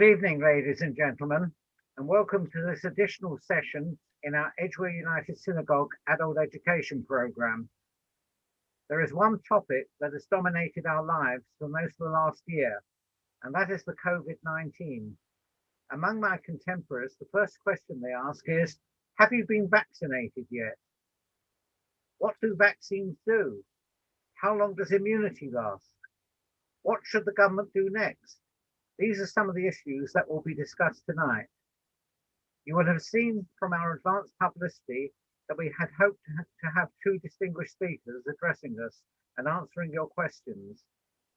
Good evening, ladies and gentlemen, and welcome to this additional session in our Edgware United Synagogue Adult Education Programme. There is one topic that has dominated our lives for most of the last year, and that is the COVID-19. Among my contemporaries, the first question they ask is, have you been vaccinated yet? What do vaccines do? How long does immunity last? What should the government do next? These are some of the issues that will be discussed tonight. You will have seen from our advanced publicity that we had hoped to have two distinguished speakers addressing us and answering your questions.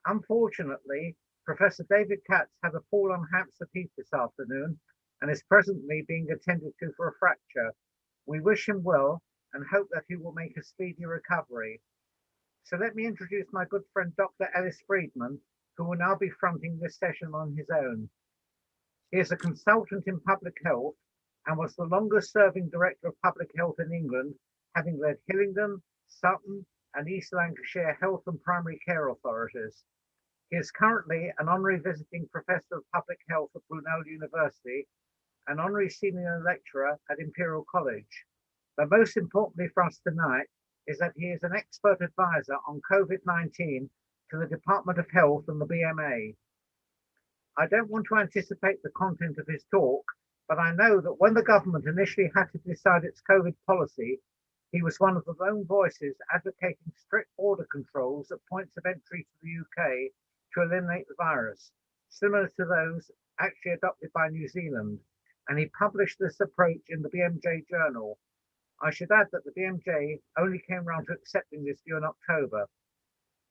Unfortunately, Professor David Katz had a fall on Hampstead Heath this afternoon and is presently being attended to for a fracture. We wish him well and hope that he will make a speedy recovery. So let me introduce my good friend Dr. Ellis Friedman, who will now be fronting this session on his own. He is a consultant in public health and was the longest serving Director of Public Health in England, having led Hillingdon, Sutton and East Lancashire Health and Primary Care Authorities. He is currently an Honorary Visiting Professor of Public Health at Brunel University, an Honorary Senior Lecturer at Imperial College. But most importantly for us tonight is that he is an expert advisor on COVID-19 to the Department of Health and the BMA. I don't want to anticipate the content of his talk, but I know that when the government initially had to decide its COVID policy, he was one of the lone voices advocating strict border controls at points of entry to the UK to eliminate the virus, similar to those actually adopted by New Zealand, and he published this approach in the BMJ Journal. I should add that the BMJ only came round to accepting this view in October.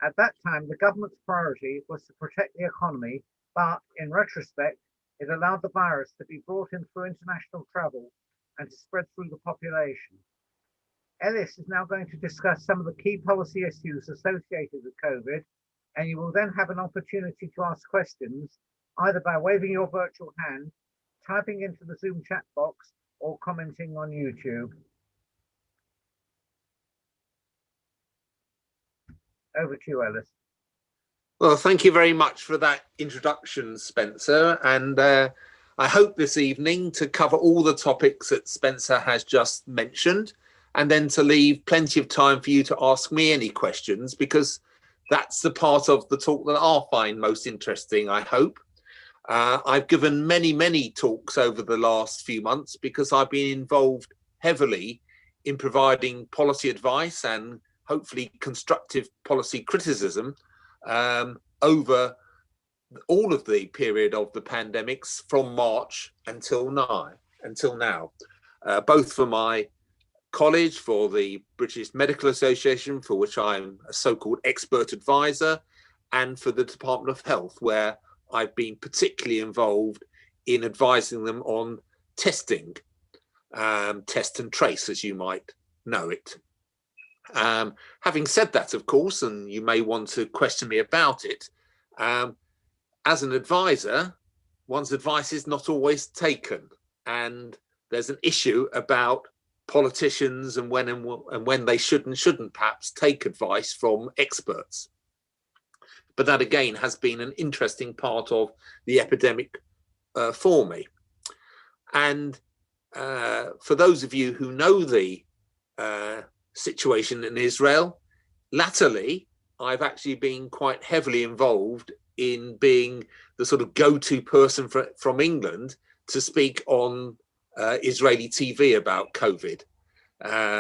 At that time, the government's priority was to protect the economy, but in retrospect, it allowed the virus to be brought in through international travel and to spread through the population. Ellis is now going to discuss some of the key policy issues associated with COVID, and you will then have an opportunity to ask questions, either by waving your virtual hand, typing into the Zoom chat box, or commenting on YouTube. Over to you, Ellis. Well, thank you very much for that introduction, Spencer. And I hope this evening to cover all the topics that Spencer has just mentioned, and then to leave plenty of time for you to ask me any questions, because that's the part of the talk that I'll find most interesting, I hope. I've given many talks over the last few months because I've been involved heavily in providing policy advice and hopefully constructive policy criticism over all of the period of the pandemics from March until now, both for my college, for the British Medical Association, for which I'm a so-called expert advisor, and for the Department of Health, where I've been particularly involved in advising them on testing, test and trace, as you might know it. Having said that, of course, and you may want to question me about it, as an advisor, one's advice is not always taken, and there's an issue about politicians and when they should and shouldn't perhaps take advice from experts. But that again has been an interesting part of the epidemic for me. And for those of you who know the situation in Israel, latterly I've actually been quite heavily involved in being the sort of go-to person from England to speak on Israeli TV about COVID.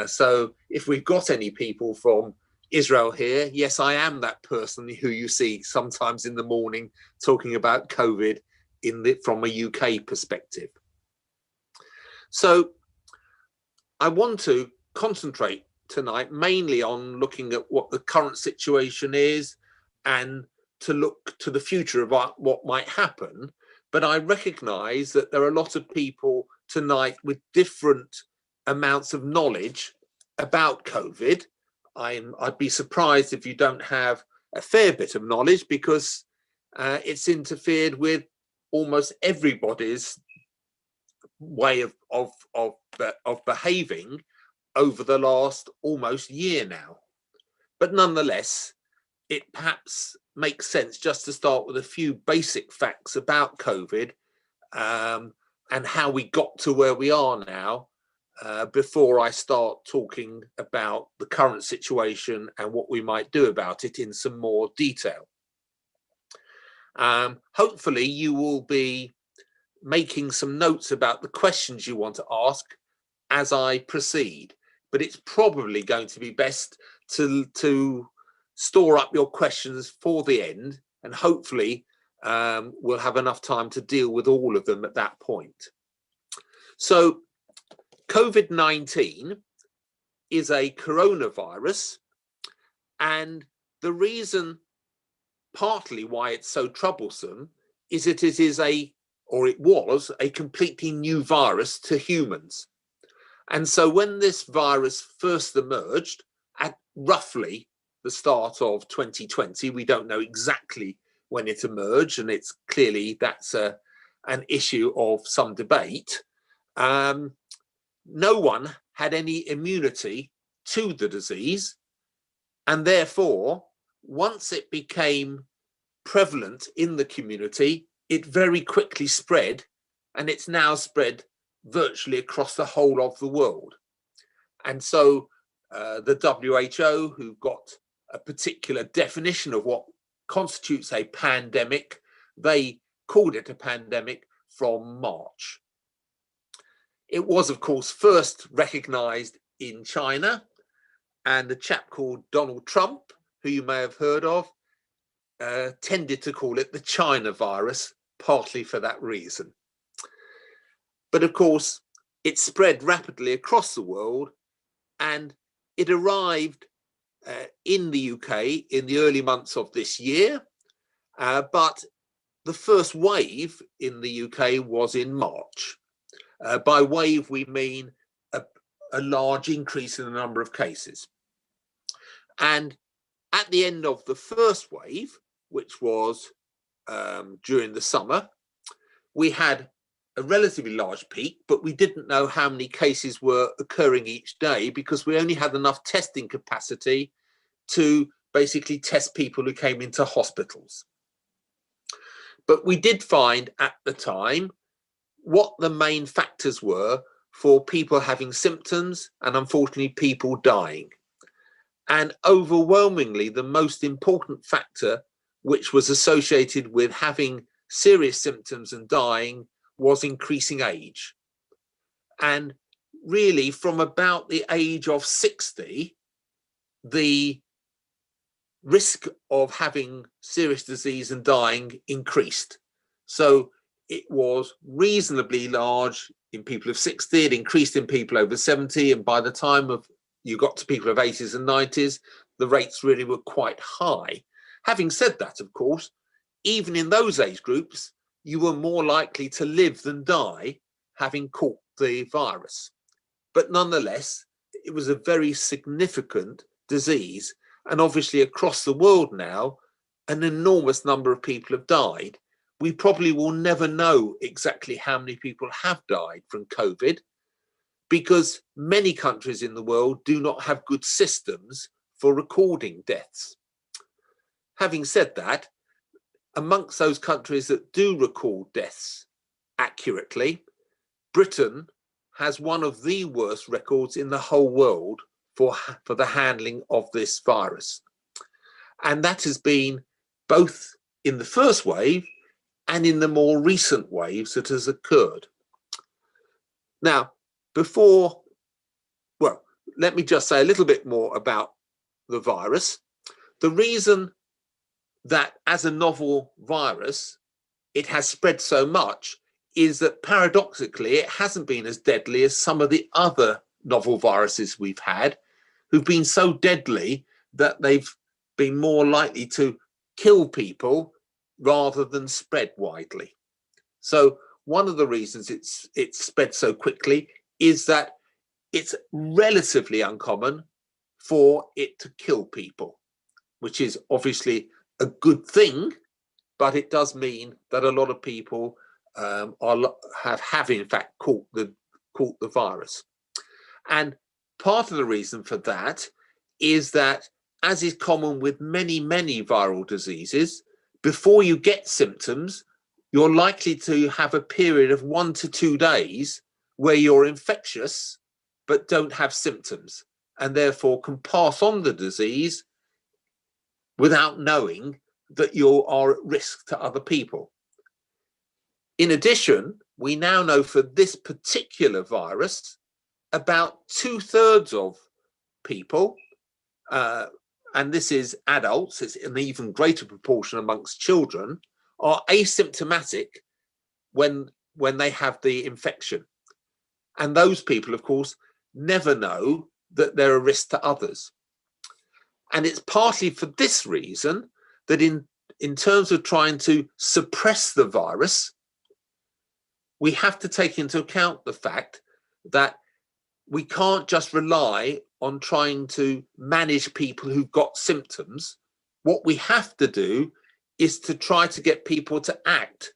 So if we've got any people from Israel here, yes, I am that person who you see sometimes in the morning talking about COVID from a UK perspective. So I want to concentrate tonight mainly on looking at what the current situation is and to look to the future about what might happen. But I recognize that there are a lot of people tonight with different amounts of knowledge about COVID. I'd be surprised if you don't have a fair bit of knowledge, because it's interfered with almost everybody's way of behaving over the last almost year now. But nonetheless, it perhaps makes sense just to start with a few basic facts about COVID and how we got to where we are now before I start talking about the current situation and what we might do about it in some more detail. Hopefully you will be making some notes about the questions you want to ask as I proceed, but it's probably going to be best to store up your questions for the end, and hopefully we'll have enough time to deal with all of them at that point. So COVID-19 is a coronavirus, and the reason partly why it's so troublesome is that it is it was a completely new virus to humans. And so when this virus first emerged at roughly the start of 2020, we don't know exactly when it emerged, and it's clearly that's an issue of some debate. No one had any immunity to the disease, and therefore, once it became prevalent in the community, it very quickly spread, and it's now spread virtually across the whole of the world. And so the WHO, who got a particular definition of what constitutes a pandemic, they called it a pandemic from March. It was, of course, first recognized in China, and the chap called Donald Trump, who you may have heard of, tended to call it the China virus, partly for that reason. But of course, it spread rapidly across the world, and it arrived in the UK in the early months of this year, but the first wave in the UK was in March. By wave, we mean a large increase in the number of cases. And at the end of the first wave, which was during the summer, we had a relatively large peak, but we didn't know how many cases were occurring each day because we only had enough testing capacity to basically test people who came into hospitals. But we did find at the time what the main factors were for people having symptoms and unfortunately people dying. And overwhelmingly, the most important factor which was associated with having serious symptoms and dying was increasing age. And really from about the age of 60, the risk of having serious disease and dying increased. So it was reasonably large in people of 60, it increased in people over 70, and by the time you got to people of 80s and 90s, the rates really were quite high. Having said that, of course, even in those age groups, you were more likely to live than die having caught the virus. But nonetheless, it was a very significant disease. And obviously across the world now, an enormous number of people have died. We probably will never know exactly how many people have died from COVID because many countries in the world do not have good systems for recording deaths. Having said that, amongst those countries that do record deaths accurately, Britain has one of the worst records in the whole world for the handling of this virus. And that has been both in the first wave and in the more recent waves that has occurred. Now, let me just say a little bit more about the virus. The reason that as a novel virus, it has spread so much is that paradoxically, it hasn't been as deadly as some of the other novel viruses we've had, who've been so deadly that they've been more likely to kill people rather than spread widely. So one of the reasons it's spread so quickly is that it's relatively uncommon for it to kill people, which is obviously a good thing, but it does mean that a lot of people have in fact caught the virus. And part of the reason for that is that, as is common with many viral diseases, before you get symptoms, you're likely to have a period of 1 to 2 days where you're infectious but don't have symptoms, and therefore can pass on the disease without knowing that you are at risk to other people. In addition, we now know for this particular virus, about 2/3 of people, and this is adults, it's an even greater proportion amongst children, are asymptomatic when they have the infection. And those people, of course, never know that they're a risk to others. And it's partly for this reason that in terms of trying to suppress the virus, we have to take into account the fact that we can't just rely on trying to manage people who've got symptoms. What we have to do is to try to get people to act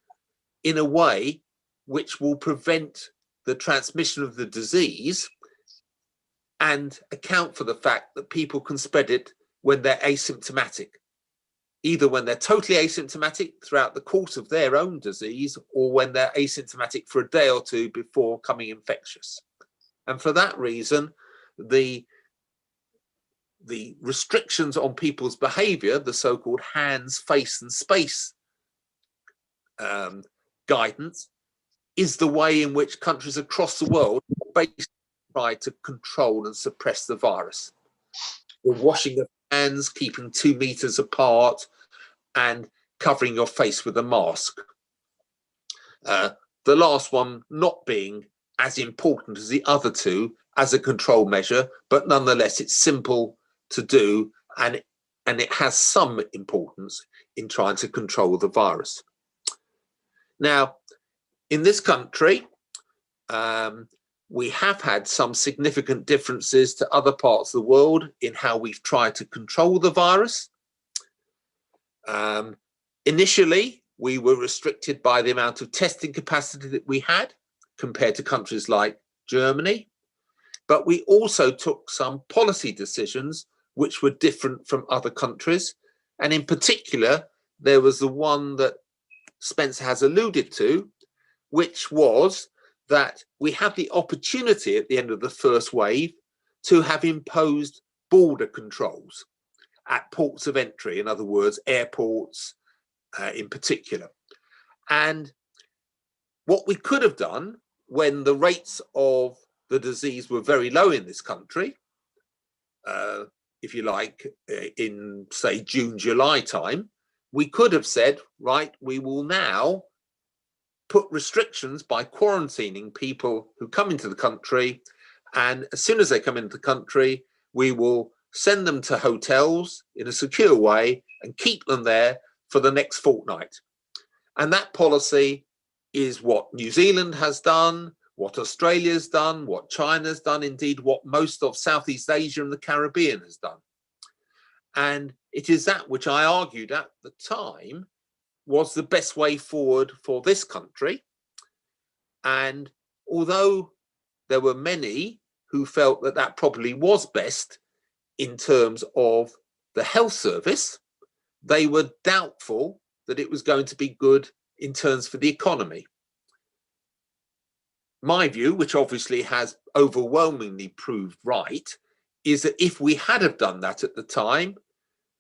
in a way which will prevent the transmission of the disease and account for the fact that people can spread it when they're asymptomatic, either when they're totally asymptomatic throughout the course of their own disease, or when they're asymptomatic for a day or two before becoming infectious. And for that reason, the restrictions on people's behavior, the so-called hands, face and space guidance, is the way in which countries across the world basically try to control and suppress the virus. The washing of hands, keeping 2 meters apart, and covering your face with a mask. The last one not being as important as the other two as a control measure, but nonetheless it's simple to do, and it has some importance in trying to control the virus. Now, in this country, we have had some significant differences to other parts of the world in how we've tried to control the virus. Initially, we were restricted by the amount of testing capacity that we had compared to countries like Germany. But we also took some policy decisions which were different from other countries. And in particular, there was the one that Spencer has alluded to, which was that we had the opportunity at the end of the first wave to have imposed border controls at ports of entry, in other words, airports in particular. And what we could have done when the rates of the disease were very low in this country, if you like, in say June, July time, we could have said, right, we will now put restrictions by quarantining people who come into the country, and as soon as they come into the country, we will send them to hotels in a secure way and keep them there for the next fortnight. And that policy is what New Zealand has done, what Australia's done, what China's done, indeed what most of Southeast Asia and the Caribbean has done. And it is that which I argued at the time was the best way forward for this country. And although there were many who felt that that probably was best in terms of the health service, they were doubtful that it was going to be good in terms for the economy. My view, which obviously has overwhelmingly proved right, is that if we had have done that at the time,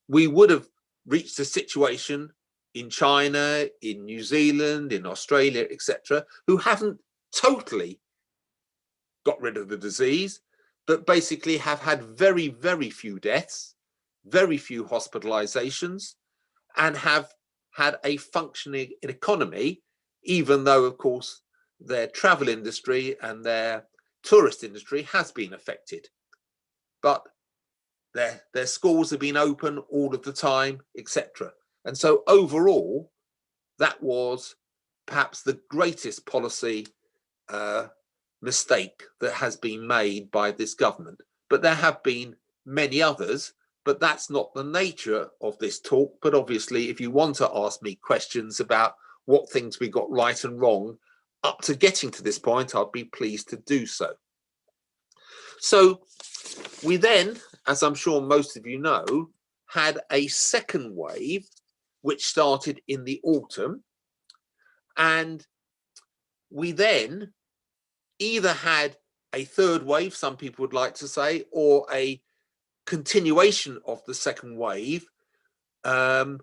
we would have reached a situation in China, in New Zealand, in Australia, etc., who haven't totally got rid of the disease, but basically have had very, very few deaths, very few hospitalizations, and have had a functioning economy, even though, of course, their travel industry and their tourist industry has been affected. But their schools have been open all of the time, etc. And so overall, that was perhaps the greatest policy mistake that has been made by this government. But there have been many others, but that's not the nature of this talk. But obviously, if you want to ask me questions about what things we got right and wrong up to getting to this point, I'd be pleased to do so. So we then, as I'm sure most of you know, had a second wave, which started in the autumn. And we then either had a third wave, some people would like to say, or a continuation of the second wave at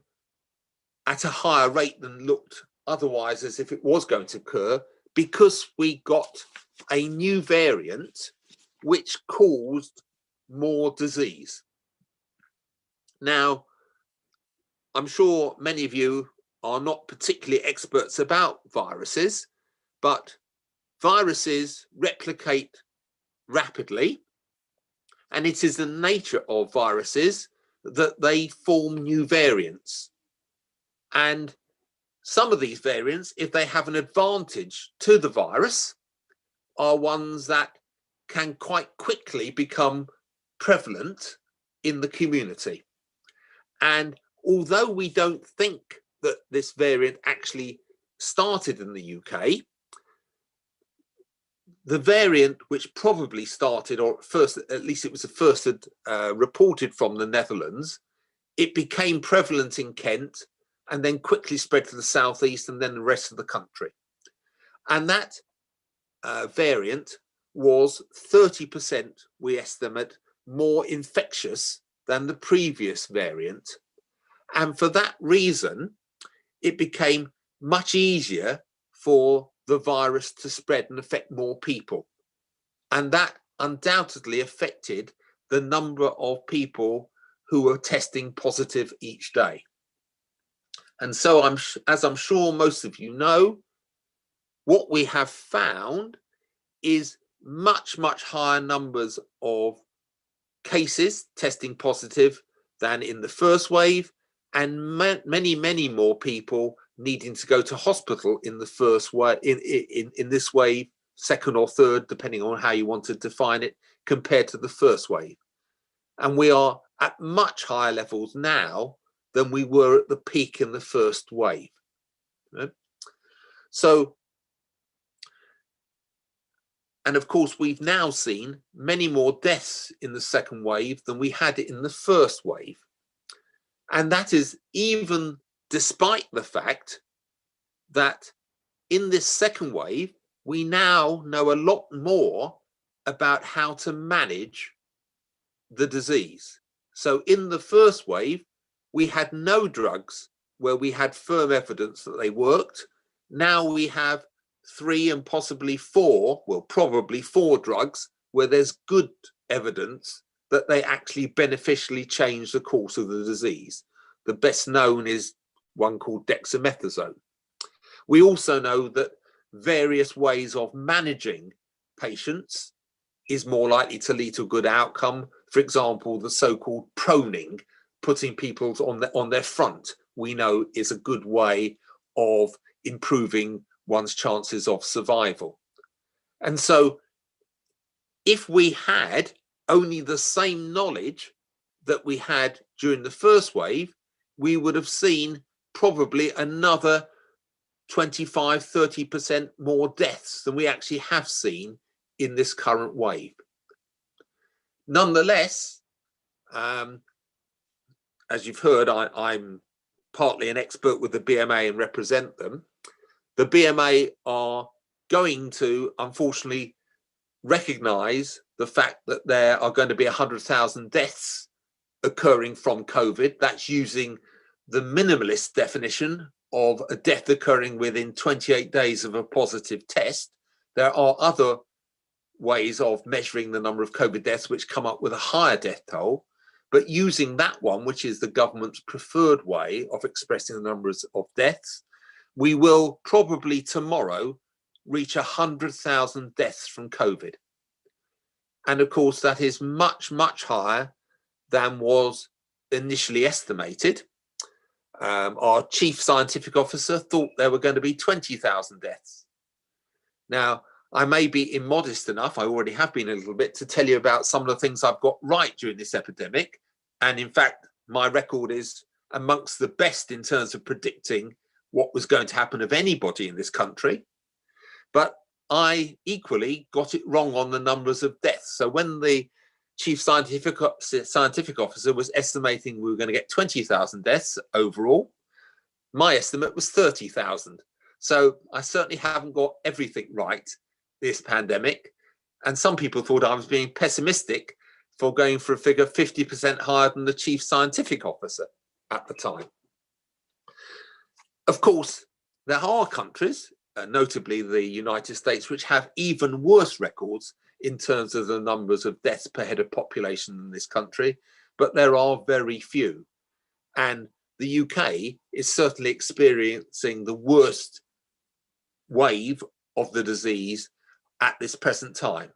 a higher rate than looked otherwise as if it was going to occur, because we got a new variant which caused more disease. Now, I'm sure many of you are not particularly experts about viruses, but viruses replicate rapidly, and it is the nature of viruses that they form new variants. And some of these variants, if they have an advantage to the virus, are ones that can quite quickly become prevalent in the community. And although we don't think that this variant actually started in the UK, the variant which probably started, or first, at least it was the first reported from the Netherlands, it became prevalent in Kent and then quickly spread to the southeast and then the rest of the country. And that variant was 30%, we estimate, more infectious than the previous variant. And for that reason, it became much easier for the virus to spread and affect more people. And that undoubtedly affected the number of people who were testing positive each day. And so, as I'm sure most of you know, what we have found is much, much higher numbers of cases testing positive than in the first wave, and many, many more people needing to go to hospital in the first wave, in this wave, second or third, depending on how you want to define it, compared to the first wave. And we are at much higher levels now than we were at the peak in the first wave. Right? So, and of course, we've now seen many more deaths in the second wave than we had in the first wave. And that is even despite the fact that in this second wave, we now know a lot more about how to manage the disease. So in the first wave, we had no drugs where we had firm evidence that they worked. Now we have 3 and possibly 4, well, probably 4 drugs where there's good evidence that they actually beneficially change the course of the disease. The best known is one called dexamethasone. We also know that various ways of managing patients is more likely to lead to a good outcome. For example, the so-called proning, putting people on their front, we know is a good way of improving one's chances of survival. And so if we had only the same knowledge that we had during the first wave, we would have seen probably another 25–30% more deaths than we actually have seen in this current wave. Nonetheless, as you've heard, I'm partly an expert with the BMA and represent them. The BMA are going to, unfortunately, recognise the fact that there are going to be 100,000 deaths occurring from COVID. That's using the minimalist definition of a death occurring within 28 days of a positive test. There are other ways of measuring the number of COVID deaths which come up with a higher death toll, but using that one, which is the government's preferred way of expressing the numbers of deaths, we will probably tomorrow reach 100,000 deaths from COVID. And of course, that is much, much higher than was initially estimated. Our chief scientific officer thought there were going to be 20,000 deaths. Now, I may be immodest enough, I already have been a little bit, to tell you about some of the things I've got right during this epidemic. And in fact, my record is amongst the best in terms of predicting what was going to happen of anybody in this country. But I equally got it wrong on the numbers of deaths. So when the chief scientific officer was estimating we were going to get 20,000 deaths overall, my estimate was 30,000. So I certainly haven't got everything right this pandemic. And some people thought I was being pessimistic for going for a figure 50% higher than the chief scientific officer at the time. Of course, there are countries, notably the United States, which have even worse records in terms of the numbers of deaths per head of population than this country, but there are very few. And the UK is certainly experiencing the worst wave of the disease at this present time.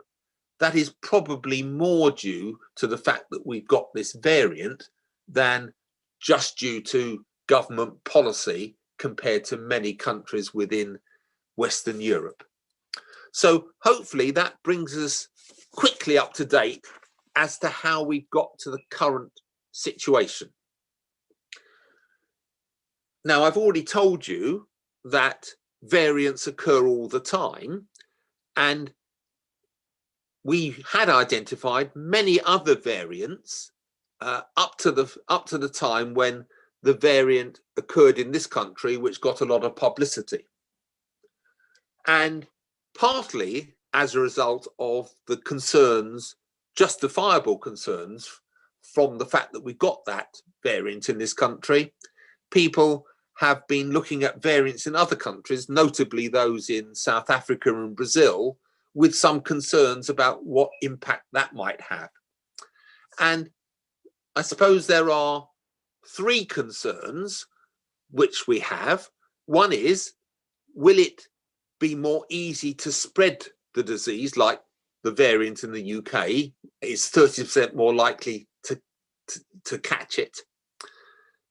That is probably more due to the fact that we've got this variant than just due to government policy compared to many countries within Western Europe. So hopefully that brings us quickly up to date as to how we've got to the current situation. Now, I've already told you that variants occur all the time, and we had identified many other variants up to the time when the variant occurred in this country, which got a lot of publicity. And partly as a result of the concerns, justifiable concerns, from the fact that we've got that variant in this country, people have been looking at variants in other countries, notably those in South Africa and Brazil, with some concerns about what impact that might have. And I suppose there are three concerns which we have. One is, will it be more easy to spread the disease, like the variant in the UK is 30% more likely to catch it?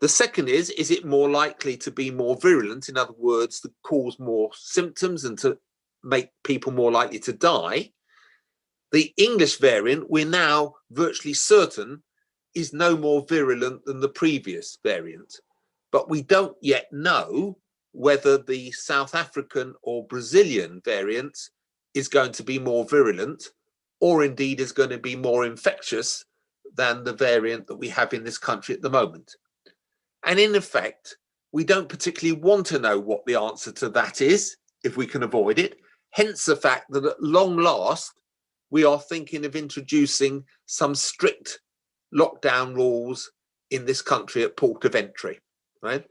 The second is it more likely to be more virulent, in other words, to cause more symptoms and to make people more likely to die? The English variant, we're now virtually certain, is no more virulent than the previous variant, but we don't yet know whether the South African or Brazilian variant is going to be more virulent, or indeed is going to be more infectious than the variant that we have in this country at the moment. And in effect, we don't particularly want to know what the answer to that is, if we can avoid it. Hence the fact that at long last, we are thinking of introducing some strict lockdown rules in this country at port of entry, right?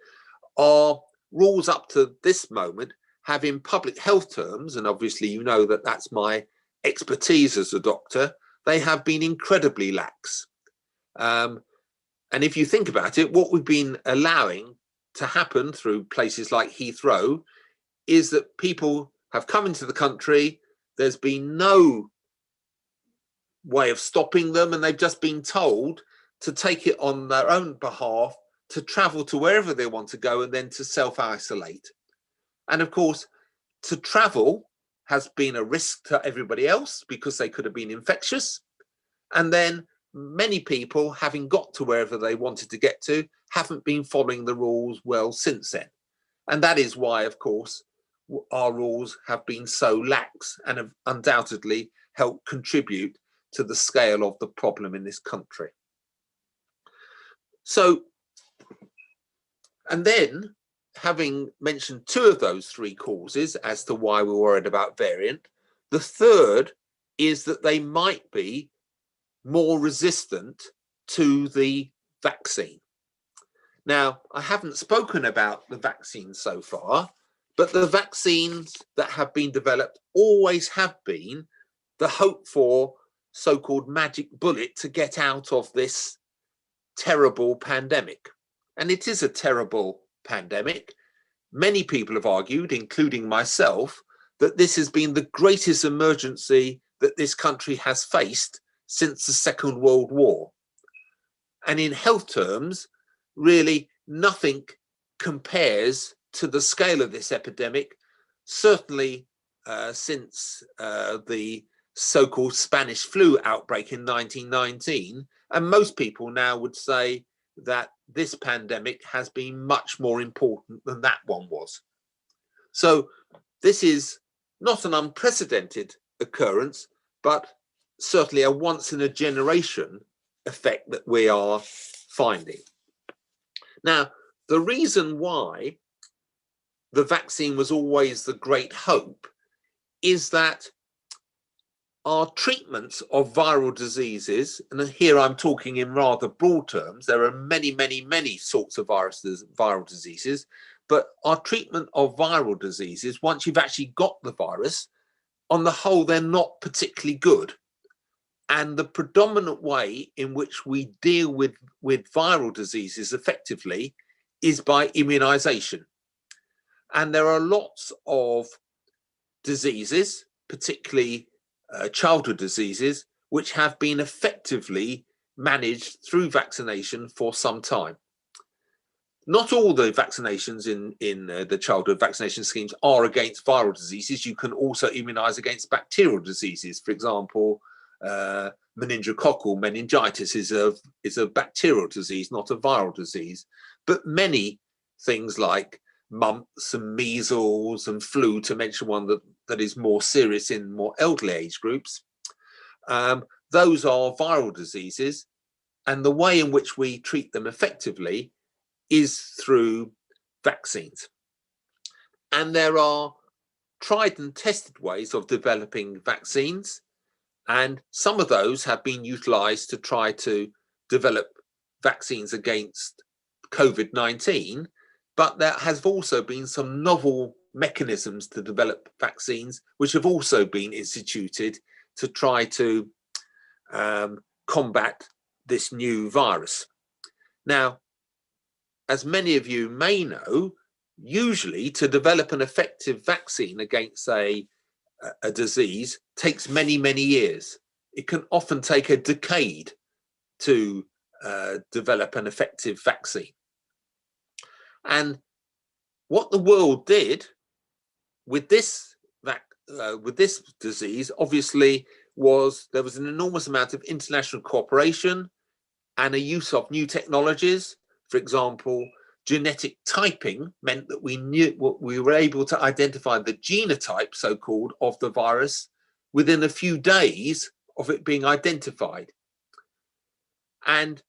Our rules up to this moment have, in public health terms, and obviously you know that that's my expertise as a doctor, they have been incredibly lax. And if you think about it, what we've been allowing to happen through places like Heathrow is that people have come into the country, there's been no way of stopping them, and they've just been told to take it on their own behalf, to travel to wherever they want to go, and then to self-isolate. And of course, to travel has been a risk to everybody else because they could have been infectious. And then many people, having got to wherever they wanted to get to, haven't been following the rules well since then. And that is why, of course, our rules have been so lax and have undoubtedly helped contribute to the scale of the problem in this country. So, and then, having mentioned two of those three causes as to why we're worried about variant, the third is that they might be more resistant to the vaccine. Now, I haven't spoken about the vaccine so far, but the vaccines that have been developed always have been the hope for so-called magic bullet to get out of this terrible pandemic. And it is a terrible pandemic. Many people have argued, including myself, that this has been the greatest emergency that this country has faced since the Second World War. And in health terms, really nothing compares to the scale of this epidemic, certainly since the so-called Spanish flu outbreak in 1919. And most people now would say that this pandemic has been much more important than that one was. So this is not an unprecedented occurrence, but certainly a once in a generation effect that we are finding. Now, the reason why the vaccine was always the great hope is that our treatments of viral diseases, and here I'm talking in rather broad terms, there are many, many, many sorts of viral diseases, but our treatment of viral diseases, once you've actually got the virus, on the whole, they're not particularly good. And the predominant way in which we deal with viral diseases effectively is by immunization. And there are lots of diseases, particularly childhood diseases, which have been effectively managed through vaccination for some time. Not all the vaccinations in the childhood vaccination schemes are against viral diseases. You can also immunize against bacterial diseases. For example, meningococcal meningitis is a bacterial disease, not a viral disease. But many things like mumps and measles and flu, to mention one that is more serious in more elderly age groups, those are viral diseases. And the way in which we treat them effectively is through vaccines. And there are tried and tested ways of developing vaccines. And some of those have been utilized to try to develop vaccines against COVID-19, but there has also been some novel mechanisms to develop vaccines, which have also been instituted to try to combat this new virus. Now, as many of you may know, usually to develop an effective vaccine against a disease takes many, many years. It can often take a decade to develop an effective vaccine. And what the world did with this disease, obviously, was there was an enormous amount of international cooperation and a use of new technologies. For example, genetic typing meant that we were able to identify the genotype, so-called, of the virus within a few days of it being identified. And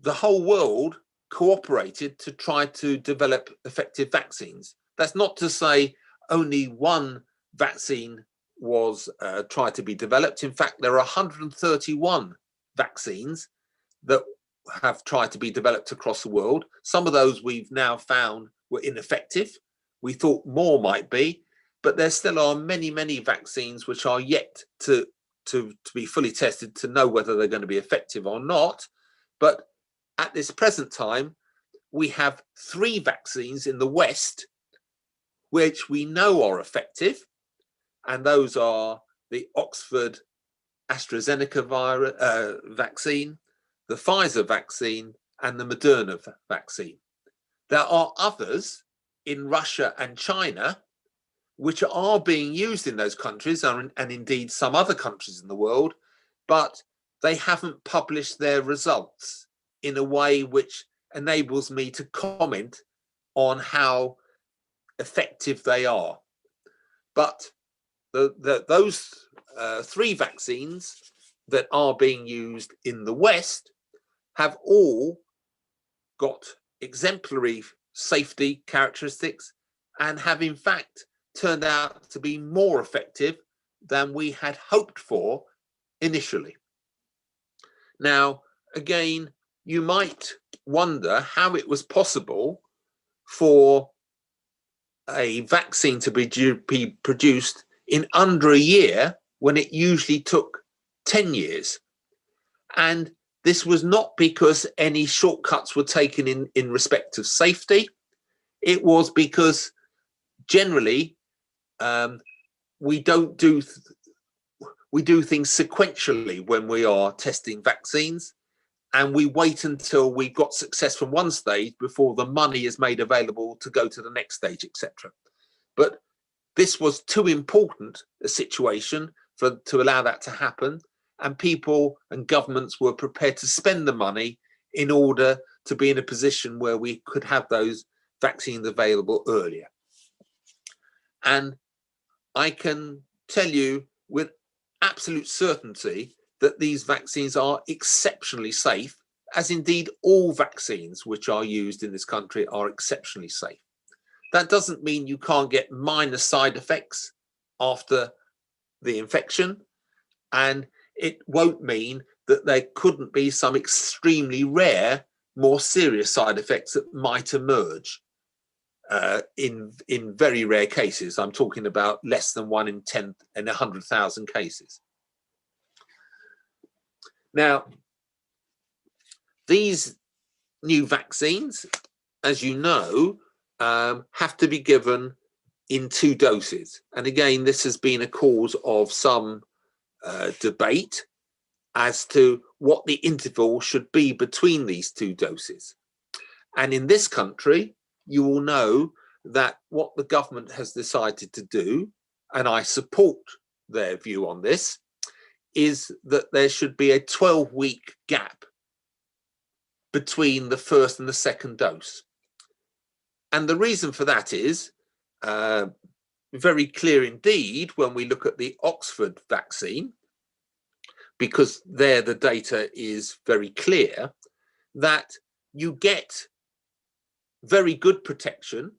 the whole world cooperated to try to develop effective vaccines. That's not to say only one vaccine was tried to be developed. In fact, there are 131 vaccines that have tried to be developed across the world. Some of those we've now found were ineffective. We thought more might be, but there still are many, many vaccines which are yet to be fully tested to know whether they're going to be effective or not. But at this present time, we have 3 vaccines in the West which we know are effective, and those are the Oxford AstraZeneca vaccine, the Pfizer vaccine, and the Moderna vaccine. There are others in Russia and China which are being used in those countries, and indeed some other countries in the world, but they haven't published their results in a way which enables me to comment on how effective they are. But those 3 vaccines that are being used in the West have all got exemplary safety characteristics and have in fact turned out to be more effective than we had hoped for initially. Now, again, you might wonder how it was possible for a vaccine to be produced in under a year when it usually took 10 years. And this was not because any shortcuts were taken in respect of safety. It was because generally we do things sequentially when we are testing vaccines, and we wait until we've got success from one stage before the money is made available to go to the next stage, etc. But this was too important a situation to allow that to happen, and people and governments were prepared to spend the money in order to be in a position where we could have those vaccines available earlier. And I can tell you with absolute certainty that these vaccines are exceptionally safe, as indeed all vaccines which are used in this country are exceptionally safe. That doesn't mean you can't get minor side effects after the infection, and it won't mean that there couldn't be some extremely rare, more serious side effects that might emerge in very rare cases. I'm talking about less than 1 in 10 in 100,000 cases. Now, these new vaccines, as you know, have to be given in 2 doses. And again, this has been a cause of some debate as to what the interval should be between these 2 doses. And in this country, you will know that what the government has decided to do, and I support their view on this, is that there should be a 12-week gap between the first and the second dose. And the reason for that is very clear indeed when we look at the Oxford vaccine, because there the data is very clear that you get very good protection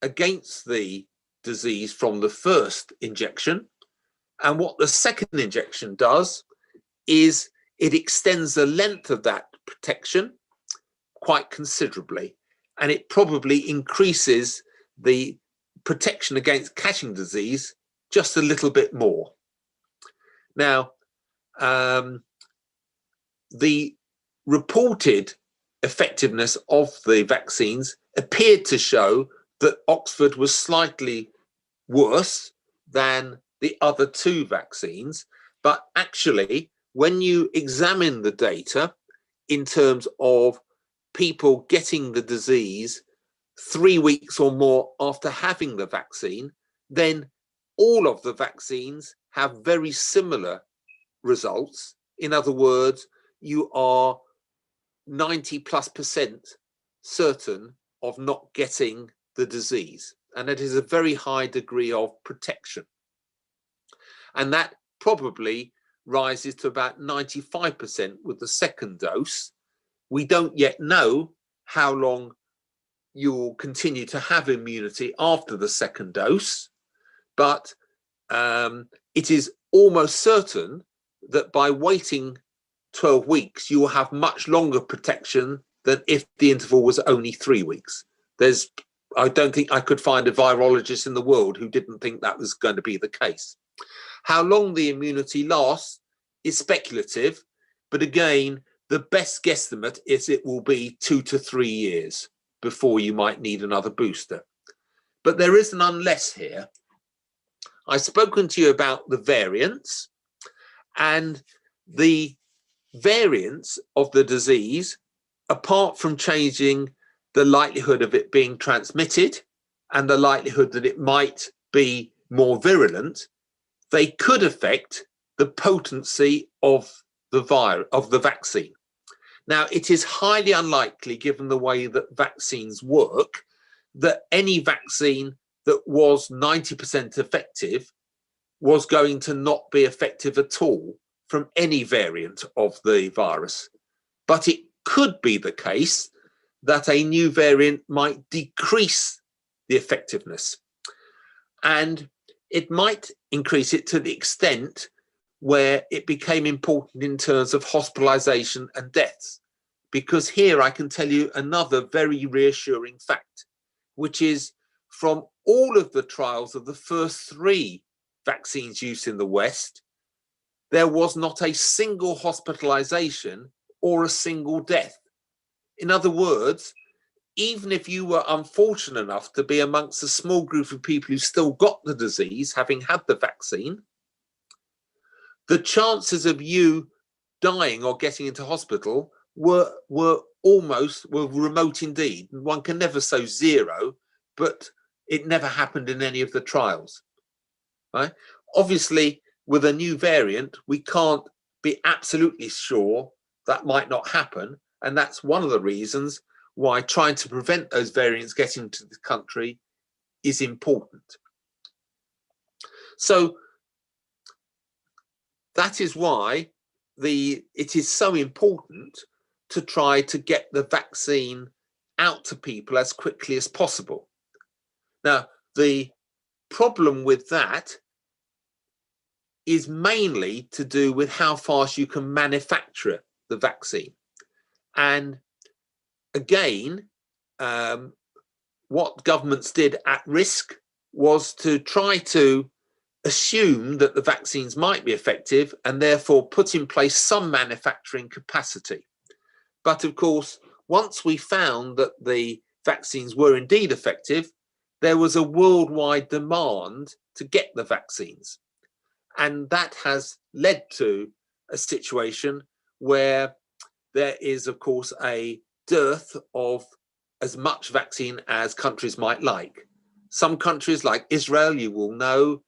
against the disease from the first injection. And what the second injection does is it extends the length of that protection quite considerably. And it probably increases the protection against catching disease just a little bit more. Now, the reported effectiveness of the vaccines appeared to show that Oxford was slightly worse than the other 2 vaccines. But actually, when you examine the data in terms of people getting the disease 3 weeks or more after having the vaccine, then all of the vaccines have very similar results. In other words, you are 90+% certain of not getting the disease. And it is a very high degree of protection. And that probably rises to about 95% with the second dose. We don't yet know how long you will continue to have immunity after the second dose, but it is almost certain that by waiting 12 weeks, you will have much longer protection than if the interval was only 3 weeks. I don't think I could find a virologist in the world who didn't think that was going to be the case. How long the immunity lasts is speculative, but again, the best guesstimate is it will be 2 to 3 years before you might need another booster. But there is an unless here. I've spoken to you about the variants, and the variants of the disease, apart from changing the likelihood of it being transmitted and the likelihood that it might be more virulent, they could affect the potency of the vaccine. Now, it is highly unlikely, given the way that vaccines work, that any vaccine that was 90% effective was going to not be effective at all from any variant of the virus. But it could be the case that a new variant might decrease the effectiveness. And it might increase it to the extent where it became important in terms of hospitalization and deaths. Because here I can tell you another very reassuring fact, which is from all of the trials of the first 3 vaccines used in the West, there was not a single hospitalization or a single death. In other words, even if you were unfortunate enough to be amongst a small group of people who still got the disease, having had the vaccine, the chances of you dying or getting into hospital were remote indeed. One can never say 0, but it never happened in any of the trials. Right? Obviously, with a new variant, we can't be absolutely sure that might not happen. And that's one of the reasons why trying to prevent those variants getting into the country is important. So that is why it is so important to try to get the vaccine out to people as quickly as possible. Now, the problem with that is mainly to do with how fast you can manufacture the vaccine. And again, what governments did at risk was to try to assume that the vaccines might be effective and therefore put in place some manufacturing capacity. But of course, once we found that the vaccines were indeed effective, there was a worldwide demand to get the vaccines. And that has led to a situation where there is, of course, a dearth of as much vaccine as countries might like. Some countries like Israel, you will know,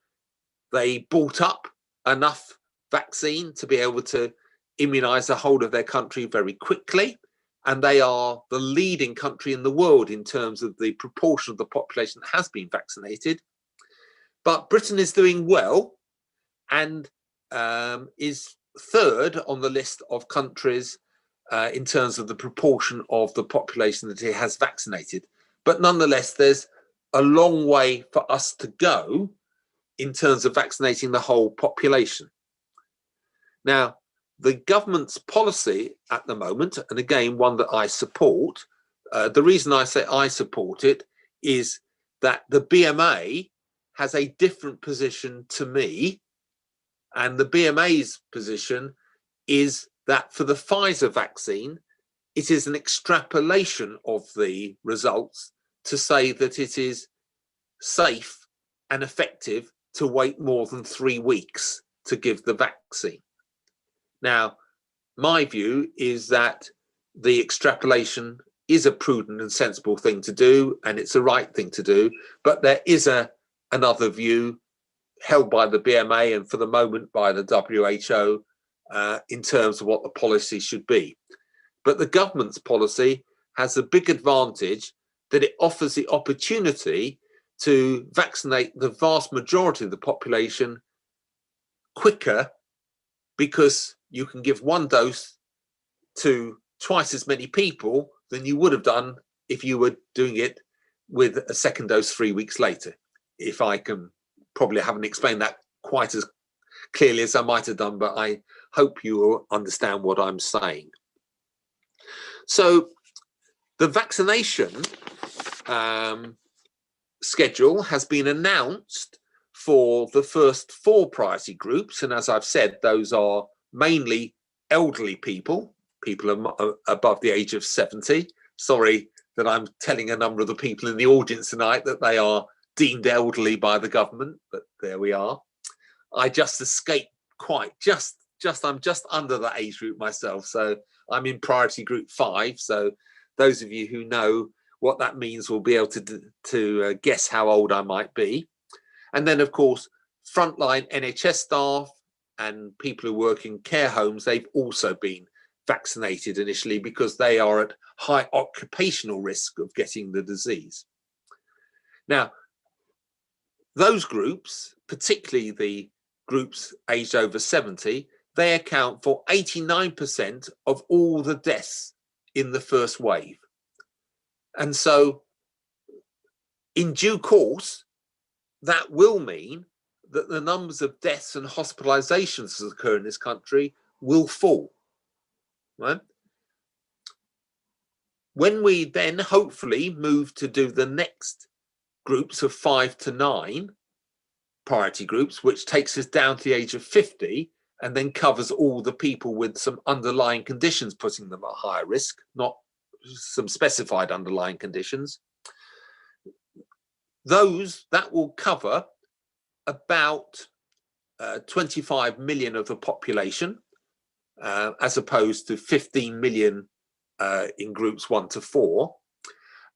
they bought up enough vaccine to be able to immunize the whole of their country very quickly. And they are the leading country in the world in terms of the proportion of the population that has been vaccinated. But Britain is doing well and is third on the list of countries in terms of the proportion of the population that it has vaccinated. But nonetheless, there's a long way for us to go in terms of vaccinating the whole population. Now, the government's policy at the moment, and again, one that I support, the reason I say I support it is that the BMA has a different position to me. And the BMA's position is that for the Pfizer vaccine, it is an extrapolation of the results to say that it is safe and effective to wait more than 3 weeks to give the vaccine. Now, my view is that the extrapolation is a prudent and sensible thing to do, and it's the right thing to do. But there is another view held by the BMA and for the moment by the WHO in terms of what the policy should be. But the government's policy has a big advantage that it offers the opportunity to vaccinate the vast majority of the population quicker, because you can give one dose to twice as many people than you would have done if you were doing it with a second dose 3 weeks later. If I can, probably haven't explained that quite as clearly as I might have done, but I hope you will understand what I'm saying. So the vaccination schedule has been announced for the first 4 priority groups. And as I've said, those are mainly elderly people above the age of 70. Sorry that I'm telling a number of the people in the audience tonight that they are deemed elderly by the government, but there we are. I just escaped I'm just under that age group myself. So I'm in priority group 5. So those of you who know what that means will be able to guess how old I might be. And then, of course, frontline NHS staff and people who work in care homes, they've also been vaccinated initially because they are at high occupational risk of getting the disease. Now, those groups, particularly the groups aged over 70, they account for 89% of all the deaths in the first wave. And so in due course, that will mean that the numbers of deaths and hospitalizations that occur in this country will fall. Right? When we then hopefully move to do the next groups of 5 to 9 priority groups, which takes us down to the age of 50 and then covers all the people with some underlying conditions putting them at higher risk, not some specified underlying conditions. That will cover about 25 million of the population, as opposed to 15 million in groups 1 to 4.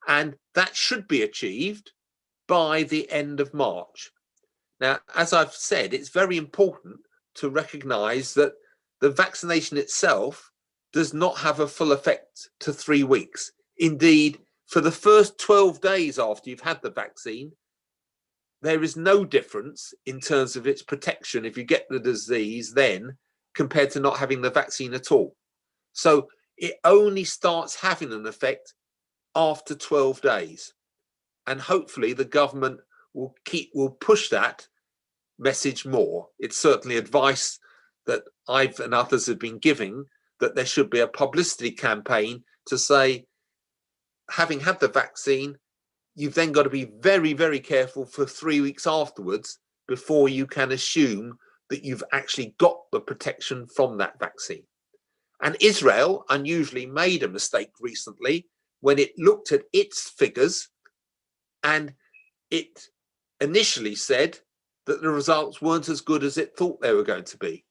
And that should be achieved by the end of March. Now, as I've said, it's very important to recognize that the vaccination itself does not have a full effect to 3 weeks. Indeed, for the first 12 days after you've had the vaccine, there is no difference in terms of its protection if you get the disease then compared to not having the vaccine at all. So it only starts having an effect after 12 days. and hopefully the government will push that message more. It's certainly advice that I've and others have been giving, that there should be a publicity campaign to say, having had the vaccine, you've then got to be very, very careful for 3 weeks afterwards before you can assume that you've actually got the protection from that vaccine. And Israel unusually made a mistake recently when it looked at its figures, and it initially said that the results weren't as good as it thought they were going to be.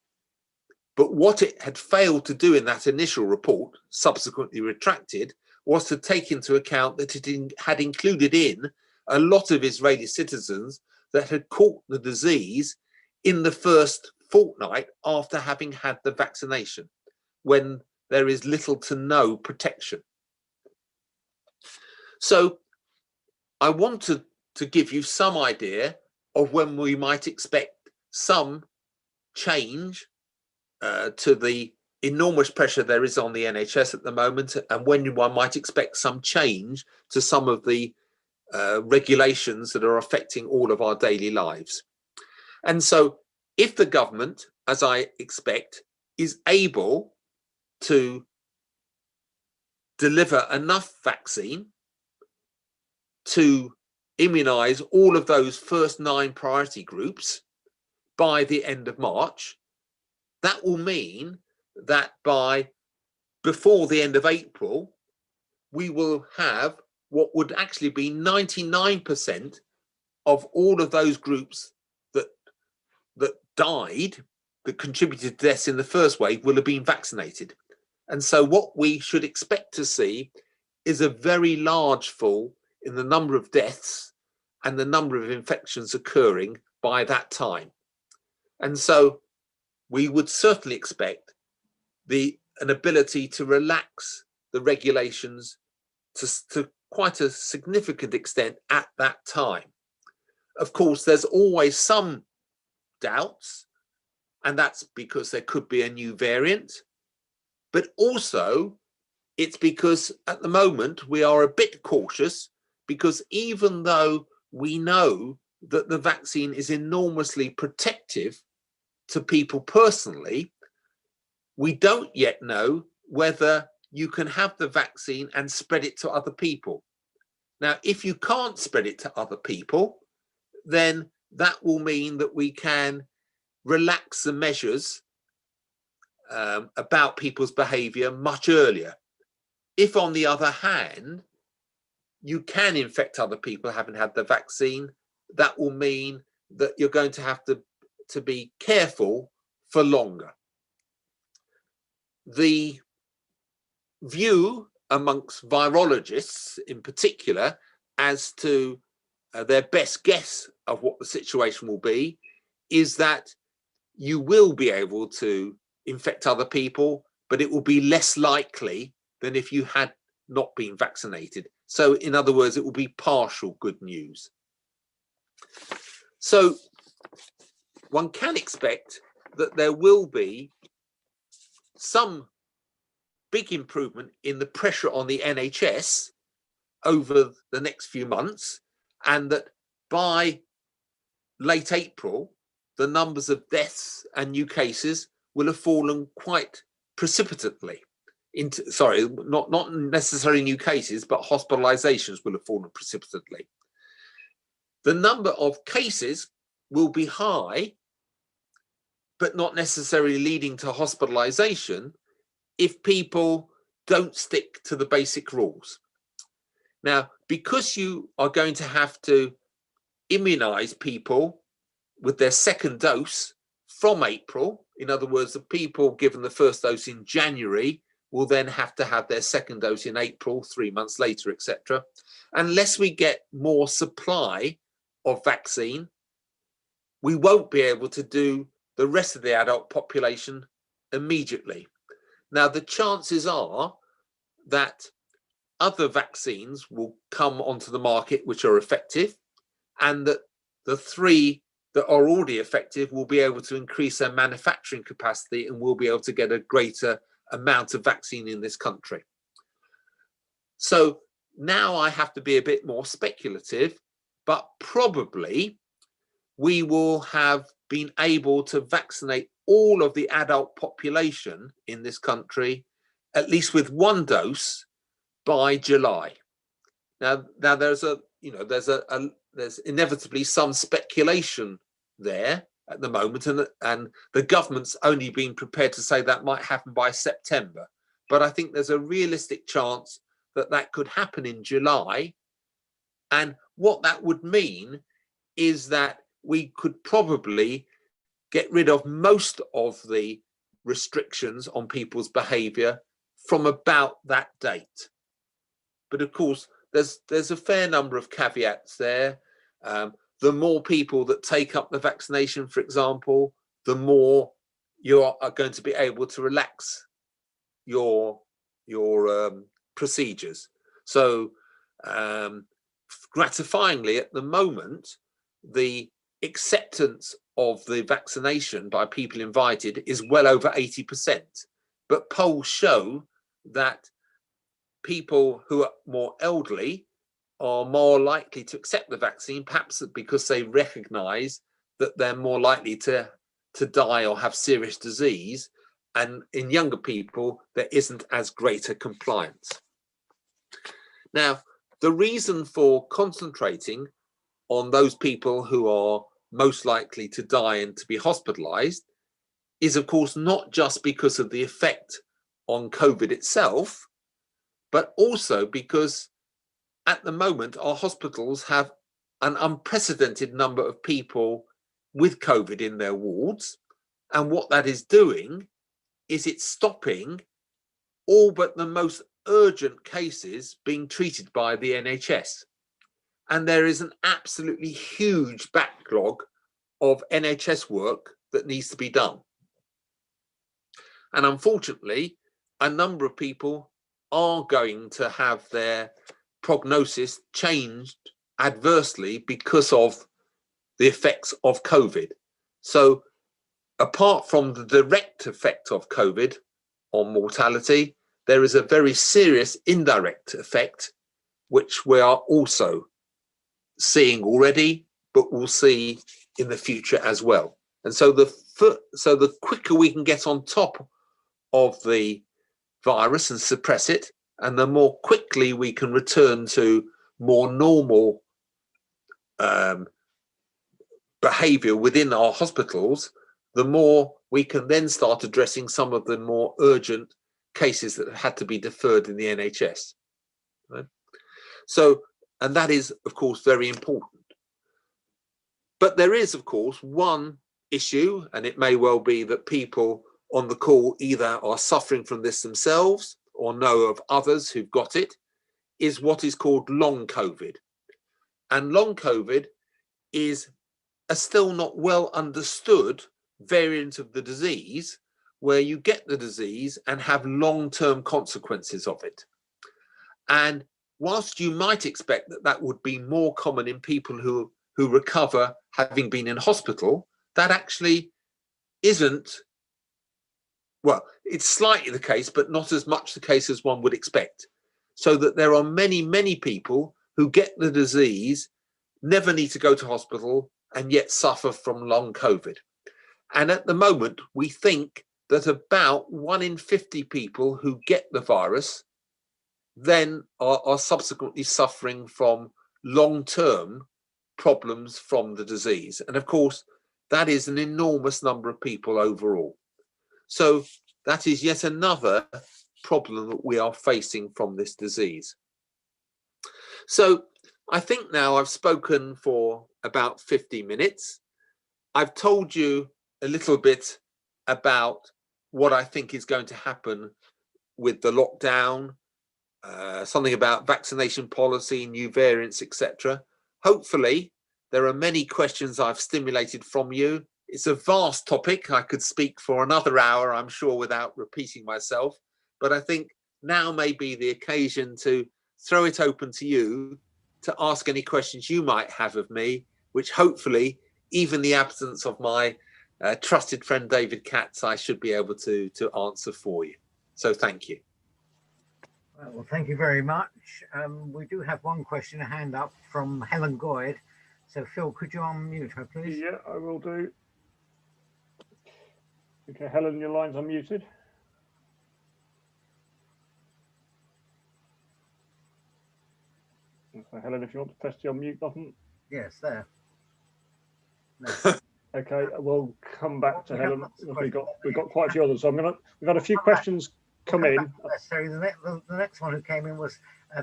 But what it had failed to do in that initial report, subsequently retracted, was to take into account that it had included in a lot of Israeli citizens that had caught the disease in the first fortnight after having had the vaccination, when there is little to no protection. So I wanted to give you some idea of when we might expect some change to the enormous pressure there is on the NHS at the moment, and when one might expect some change to some of the regulations that are affecting all of our daily lives. And so if the government, as I expect, is able to deliver enough vaccine to immunize all of those first 9 priority groups by the end of March, that will mean that before the end of April, we will have what would actually be 99% of all of those groups that died, that contributed to deaths in the first wave, will have been vaccinated. And so what we should expect to see is a very large fall in the number of deaths and the number of infections occurring by that time. And so we would certainly expect an ability to relax the regulations to quite a significant extent at that time. Of course, there's always some doubts, and that's because there could be a new variant, but also it's because at the moment we are a bit cautious, because even though we know that the vaccine is enormously protective to people personally, we don't yet know whether you can have the vaccine and spread it to other people. Now, if you can't spread it to other people, then that will mean that we can relax the measures about people's behavior much earlier. If, on the other hand, you can infect other people having had the vaccine, that will mean that you're going to have to be careful for longer. The view amongst virologists in particular as to their best guess of what the situation will be is that you will be able to infect other people, but it will be less likely than if you had not been vaccinated. So in other words, it will be partial good news. So one can expect that there will be some big improvement in the pressure on the NHS over the next few months, and that by late April, the numbers of deaths and new cases will have fallen quite precipitately. Not necessarily new cases, but hospitalizations will have fallen precipitately. The number of cases will be high, but not necessarily leading to hospitalization if people don't stick to the basic rules. Now, because you are going to have to immunize people with their second dose from April, in other words, the people given the first dose in January will then have to have their second dose in April, 3 months later, etc. Unless we get more supply of vaccine, we won't be able to do the rest of the adult population immediately. Now, the chances are that other vaccines will come onto the market which are effective, and that the 3 that are already effective will be able to increase their manufacturing capacity and will be able to get a greater amount of vaccine in this country. So now I have to be a bit more speculative, but probably we will have been able to vaccinate all of the adult population in this country, at least with one dose, by July. Now there's there's inevitably some speculation there at the moment, and the government's only been prepared to say that might happen by September. But I think there's a realistic chance that that could happen in July. And what that would mean is that we could probably get rid of most of the restrictions on people's behavior from about that date. But of course, there's a fair number of caveats there. The more people that take up the vaccination, for example, the more you are going to be able to relax your procedures. So gratifyingly, at the moment, the acceptance of the vaccination by people invited is well over 80%. But polls show that people who are more elderly are more likely to accept the vaccine, perhaps because they recognize that they're more likely to die or have serious disease. And in younger people, there isn't as great a compliance. Now, the reason for concentrating on those people who are most likely to die and to be hospitalized is, of course, not just because of the effect on COVID itself, but also because at the moment our hospitals have an unprecedented number of people with COVID in their wards. And what that is doing is it's stopping all but the most urgent cases being treated by the NHS. And there is an absolutely huge backlog of NHS work that needs to be done. And unfortunately, a number of people are going to have their prognosis changed adversely because of the effects of COVID. So apart from the direct effect of COVID on mortality, there is a very serious indirect effect, which we are also seeing already, but we'll see in the future as well. And so the quicker we can get on top of the virus and suppress it, and the more quickly we can return to more normal behavior within our hospitals, the more we can then start addressing some of the more urgent cases that have had to be deferred in the NHS. Right? So, and that is, of course, very important. But there is, of course, one issue, and it may well be that people on the call either are suffering from this themselves or know of others who've got it, is what is called long COVID. And long COVID is a still not well understood variant of the disease, where you get the disease and have long-term consequences of it. And whilst you might expect that that would be more common in people who recover having been in hospital, that actually isn't, well, it's slightly the case, but not as much the case as one would expect. So that there are many, many people who get the disease, never need to go to hospital, and yet suffer from long COVID. And at the moment, we think that about 1 in 50 people who get the virus then are subsequently suffering from long-term problems from the disease. And of course, that is an enormous number of people overall. So that is yet another problem that we are facing from this disease. So I think now I've spoken for about 50 minutes. I've told you a little bit about what I think is going to happen with the lockdown, something about vaccination policy, new variants, etc. Hopefully, there are many questions I've stimulated from you. It's a vast topic. I could speak for another hour, I'm sure, without repeating myself. But I think now may be the occasion to throw it open to you to ask any questions you might have of me, which hopefully, even the absence of my trusted friend David Katz, I should be able to answer for you. So thank you. Right, well, thank you very much. We do have one question, a hand up from Helen Goyd. So, Phil, could you unmute her, please? Yeah, I will do. Okay, Helen, your line's unmuted. So, Helen, if you want to press the unmute button. Yes, there. No. Okay, we'll come back to Helen. We've got quite a few others. So we've had a few questions come in. Sorry, the next one who came in was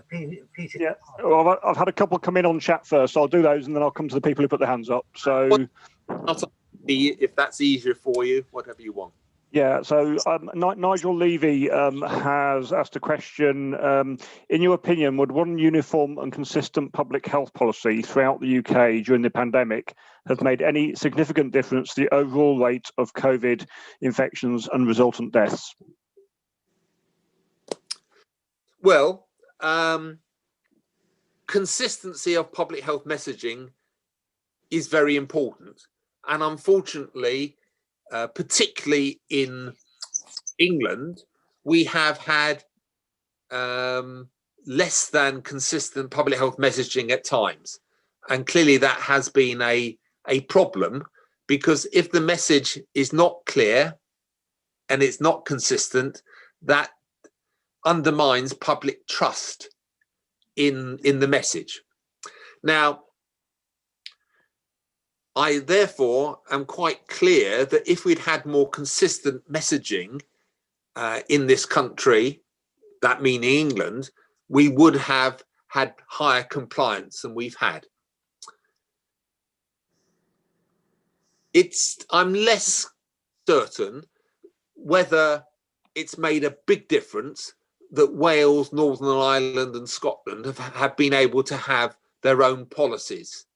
Peter. Yeah, well, I've had a couple come in on chat first. So I'll do those, and then I'll come to the people who put their hands up. So, if that's easier for you, whatever you want. Yeah, so Nigel Levy has asked a question. In your opinion, would one uniform and consistent public health policy throughout the UK during the pandemic have made any significant difference to the overall rate of COVID infections and resultant deaths? Well, consistency of public health messaging is very important. And unfortunately, particularly in England, we have had less than consistent public health messaging at times. And clearly that has been a problem, because if the message is not clear and it's not consistent, that undermines public trust in the message. Now, I therefore am quite clear that if we'd had more consistent messaging in this country, that meaning England, we would have had higher compliance than we've had. I'm less certain whether it's made a big difference that Wales, Northern Ireland and Scotland have been able to have their own policies.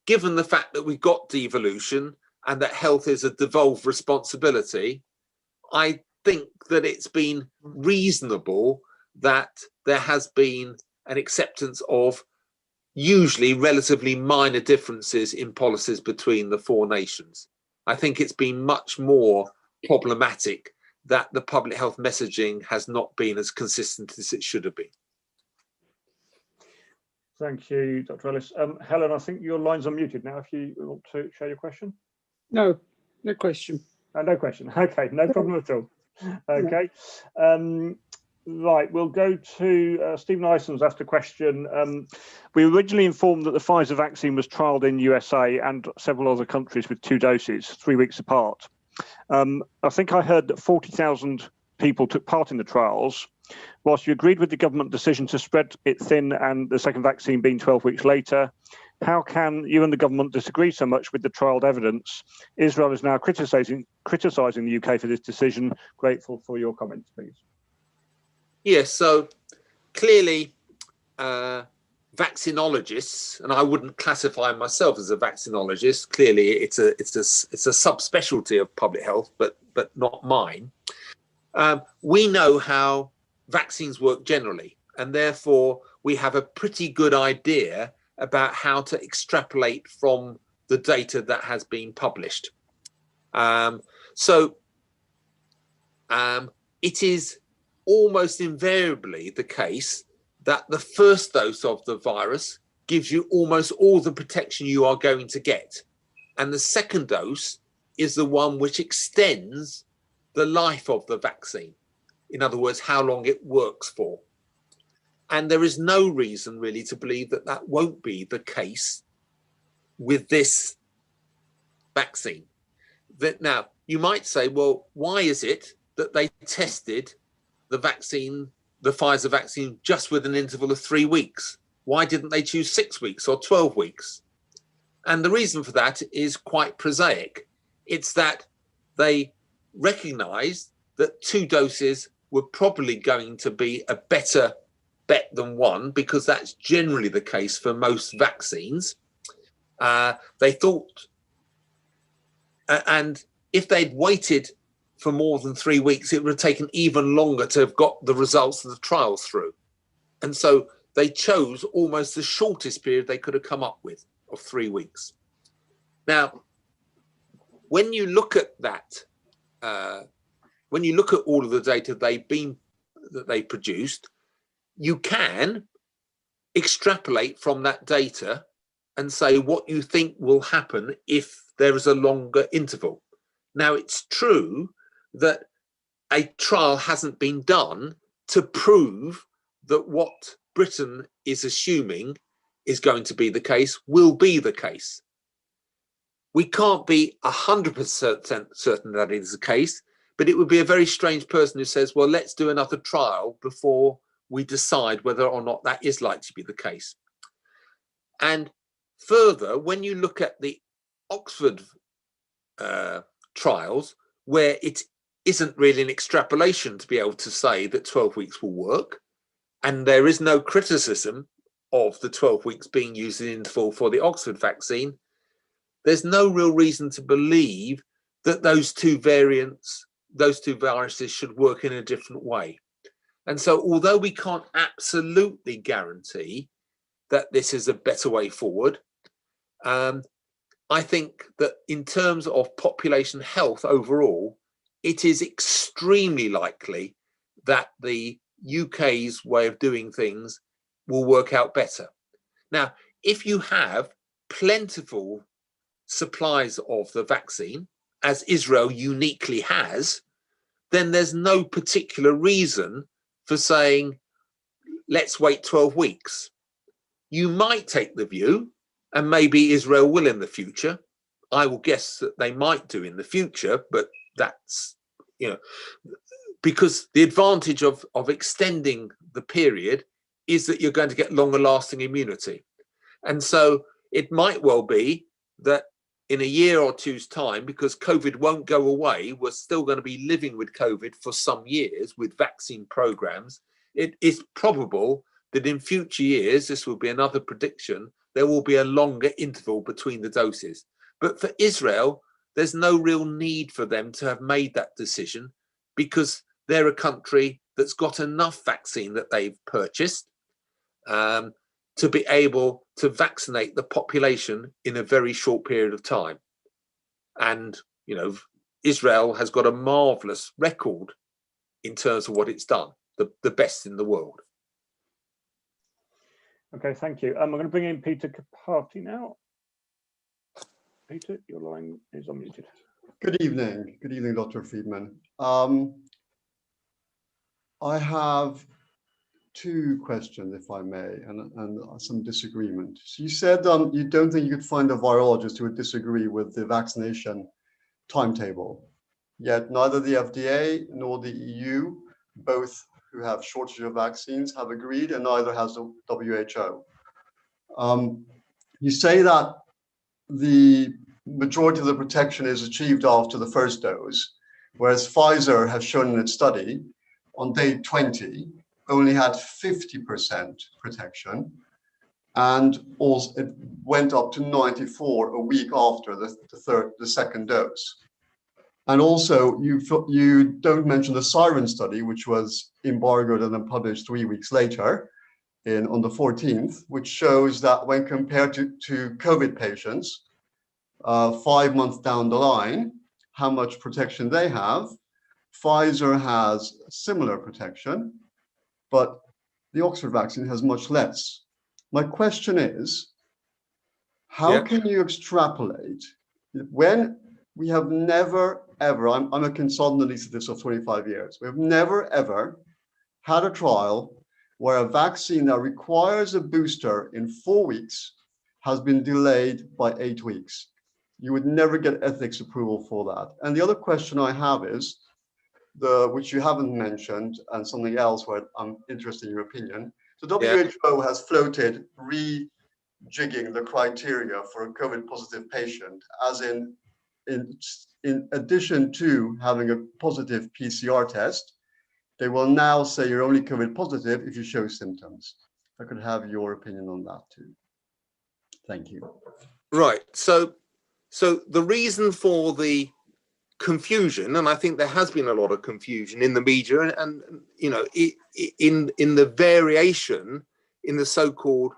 Given the fact that we've got devolution and that health is a devolved responsibility, I think that it's been reasonable that there has been an acceptance of usually relatively minor differences in policies between the four nations. I think it's been much more problematic that the public health messaging has not been as consistent as it should have been. Thank you, Dr. Ellis. Helen, I think your line's unmuted now, if you want to share your question. No question. No question. Okay, no problem at all. Okay. Right, we'll go to Stephen Ison's asked a question. We were originally informed that the Pfizer vaccine was trialled in USA and several other countries with 2 doses, 3 weeks apart. I think I heard that 40,000 people took part in the trials. Whilst you agreed with the government decision to spread it thin and the second vaccine being 12 weeks later, how can you and the government disagree so much with the trialled evidence? Israel is now criticising the UK for this decision. Grateful for your comments, please. Yes, so clearly vaccinologists, and I wouldn't classify myself as a vaccinologist, clearly it's a subspecialty of public health, but not mine. We know how vaccines work generally, and therefore we have a pretty good idea about how to extrapolate from the data that has been published. It is almost invariably the case that the first dose of the virus gives you almost all the protection you are going to get. And the second dose is the one which extends the life of the vaccine. In other words, how long it works for. And there is no reason really to believe that that won't be the case with this vaccine. Now, you might say, well, why is it that they tested the vaccine, the Pfizer vaccine, just with an interval of 3 weeks? Why didn't they choose 6 weeks or 12 weeks? And the reason for that is quite prosaic. It's that they recognized that 2 doses were probably going to be a better bet than 1, because that's generally the case for most vaccines. They thought, and if they'd waited for more than 3 weeks, it would have taken even longer to have got the results of the trials through. And so they chose almost the shortest period they could have come up with, of 3 weeks. Now, when you look at that, when you look at all of the data they've been that they produced, you can extrapolate from that data and say what you think will happen if there is a longer interval. Now, it's true that a trial hasn't been done to prove that what Britain is assuming is going to be the case will be the case. We can't be 100% certain that it is the case, but it would be a very strange person who says, well, let's do another trial before we decide whether or not that is likely to be the case. And further, when you look at the Oxford trials, where it isn't really an extrapolation to be able to say that 12 weeks will work, and there is no criticism of the 12 weeks being used in interval for the Oxford vaccine, there's no real reason to believe that those two variants, those two viruses should work in a different way. And so although we can't absolutely guarantee that this is a better way forward, I think that in terms of population health overall, it is extremely likely that the UK's way of doing things will work out better. Now, if you have plentiful supplies of the vaccine, as Israel uniquely has, then there's no particular reason for saying, let's wait 12 weeks. You might take the view, and maybe Israel will in the future. I will guess that they might do in the future, but that's, because the advantage of extending the period is that you're going to get longer lasting immunity. And so it might well be that in a year or two's time, because COVID won't go away, we're still going to be living with COVID for some years with vaccine programs. It is probable that in future years, this will be another prediction, there will be a longer interval between the doses. But for Israel, there's no real need for them to have made that decision, because they're a country that's got enough vaccine that they've purchased to be able to vaccinate the population in a very short period of time. And, Israel has got a marvelous record in terms of what it's done, the best in the world. Okay, thank you. I'm going to bring in Peter Capati now. Peter, your line is unmuted. Good evening. Good evening, Dr. Friedman. I have two questions, if I may, and some disagreement. So you said you don't think you could find a virologist who would disagree with the vaccination timetable, yet neither the FDA nor the EU, both who have shortage of vaccines, have agreed, and neither has the WHO. You say that the majority of the protection is achieved after the first dose, whereas Pfizer has shown in its study on day 20 only had 50% protection, and also it went up to 94 a week after the second dose. And also, you don't mention the Siren study, which was embargoed and then published 3 weeks later, on the 14th, which shows that when compared to COVID patients, 5 months down the line, how much protection they have. Pfizer has similar protection, but the Oxford vaccine has much less. My question is, how can you extrapolate when we have never, ever, I'm a consultant anesthetist of 25 years, we have never, ever had a trial where a vaccine that requires a booster in 4 weeks has been delayed by 8 weeks. You would never get ethics approval for that. And the other question I have is, which you haven't mentioned, and something else where I'm interested in your opinion. The WHO has floated rejigging the criteria for a COVID positive patient, as in addition to having a positive PCR test, they will now say you're only COVID positive if you show symptoms. I could have your opinion on that too. Thank you. Right. So the reason for the confusion, and I think there has been a lot of confusion in the media, and in the variation in the so-called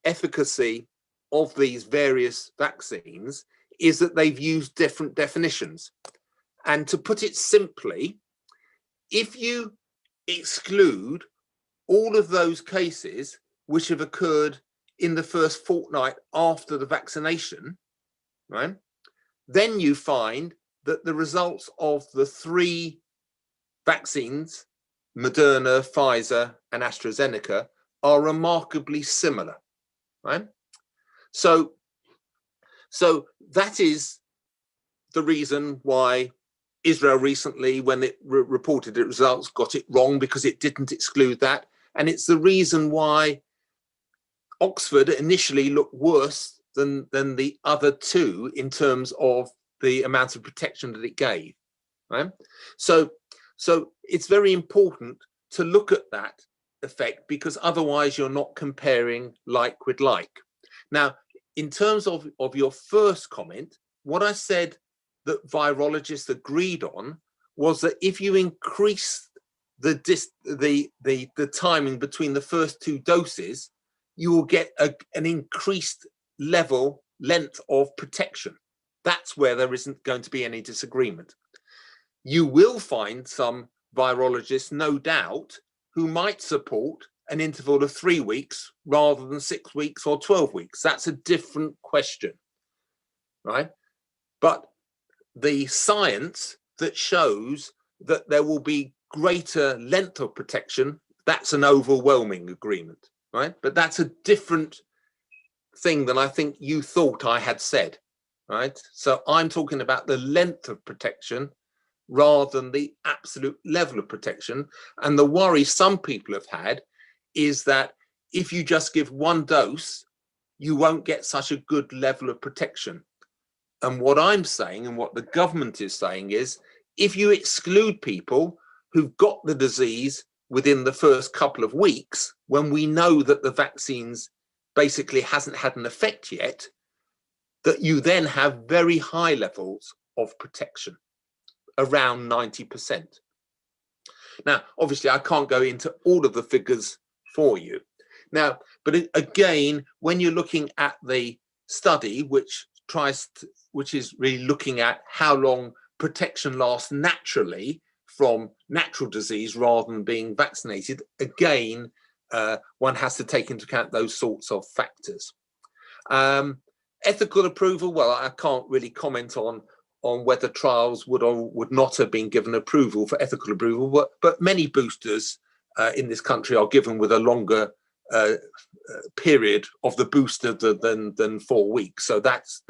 efficacy of these various vaccines, is that they've used different definitions. And to put it simply, if you exclude all of those cases which have occurred in the first fortnight after the vaccination, right, then you find that the results of the 3 vaccines, Moderna, Pfizer, and AstraZeneca, are remarkably similar, right? So that is the reason why Israel recently, when it reported its results, got it wrong, because it didn't exclude that. And it's the reason why Oxford initially looked worse than the other 2 in terms of the amount of protection that it gave, right? So it's very important to look at that effect, because otherwise you're not comparing like with like. Now, in terms of your first comment, what I said that virologists agreed on was that if you increase the timing between the first 2 doses, you will get an increased length of protection. That's where there isn't going to be any disagreement. You will find some virologists, no doubt, who might support an interval of 3 weeks rather than 6 weeks or 12 weeks. That's a different question, right? But the science that shows that there will be greater length of protection, that's an overwhelming agreement, right? But that's a different thing than I think you thought I had said, right? So I'm talking about the length of protection rather than the absolute level of protection. And the worry some people have had is that if you just give 1 dose, you won't get such a good level of protection. And what I'm saying, and what the government is saying, is if you exclude people who've got the disease within the first couple of weeks, when we know that the vaccines basically hasn't had an effect yet, that you then have very high levels of protection, around 90%. Now, obviously, I can't go into all of the figures for you. Now, but again, when you're looking at the study, which is really looking at how long protection lasts naturally from natural disease rather than being vaccinated, again, one has to take into account those sorts of factors. Ethical approval, well, I can't really comment on whether trials would or would not have been given approval for ethical approval, but many boosters in this country are given with a longer period of the booster than 4 weeks. So that's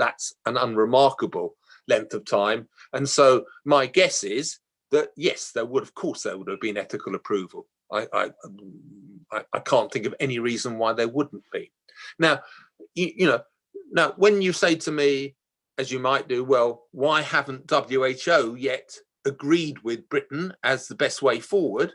an unremarkable length of time. And so my guess is that, yes, there would have been ethical approval. I can't think of any reason why there wouldn't be. Now, now when you say to me, as you might do, well, why haven't WHO yet agreed with Britain as the best way forward?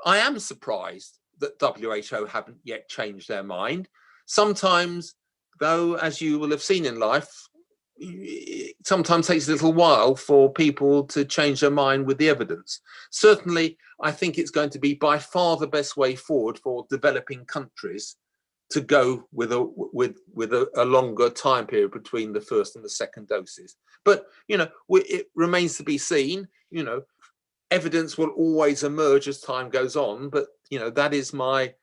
I am surprised that WHO haven't yet changed their mind. Sometimes, though, as you will have seen in life, it sometimes takes a little while for people to change their mind with the evidence. Certainly, I think it's going to be by far the best way forward for developing countries to go with a longer time period between the first and the second doses. But it remains to be seen. Evidence will always emerge as time goes on, but that is my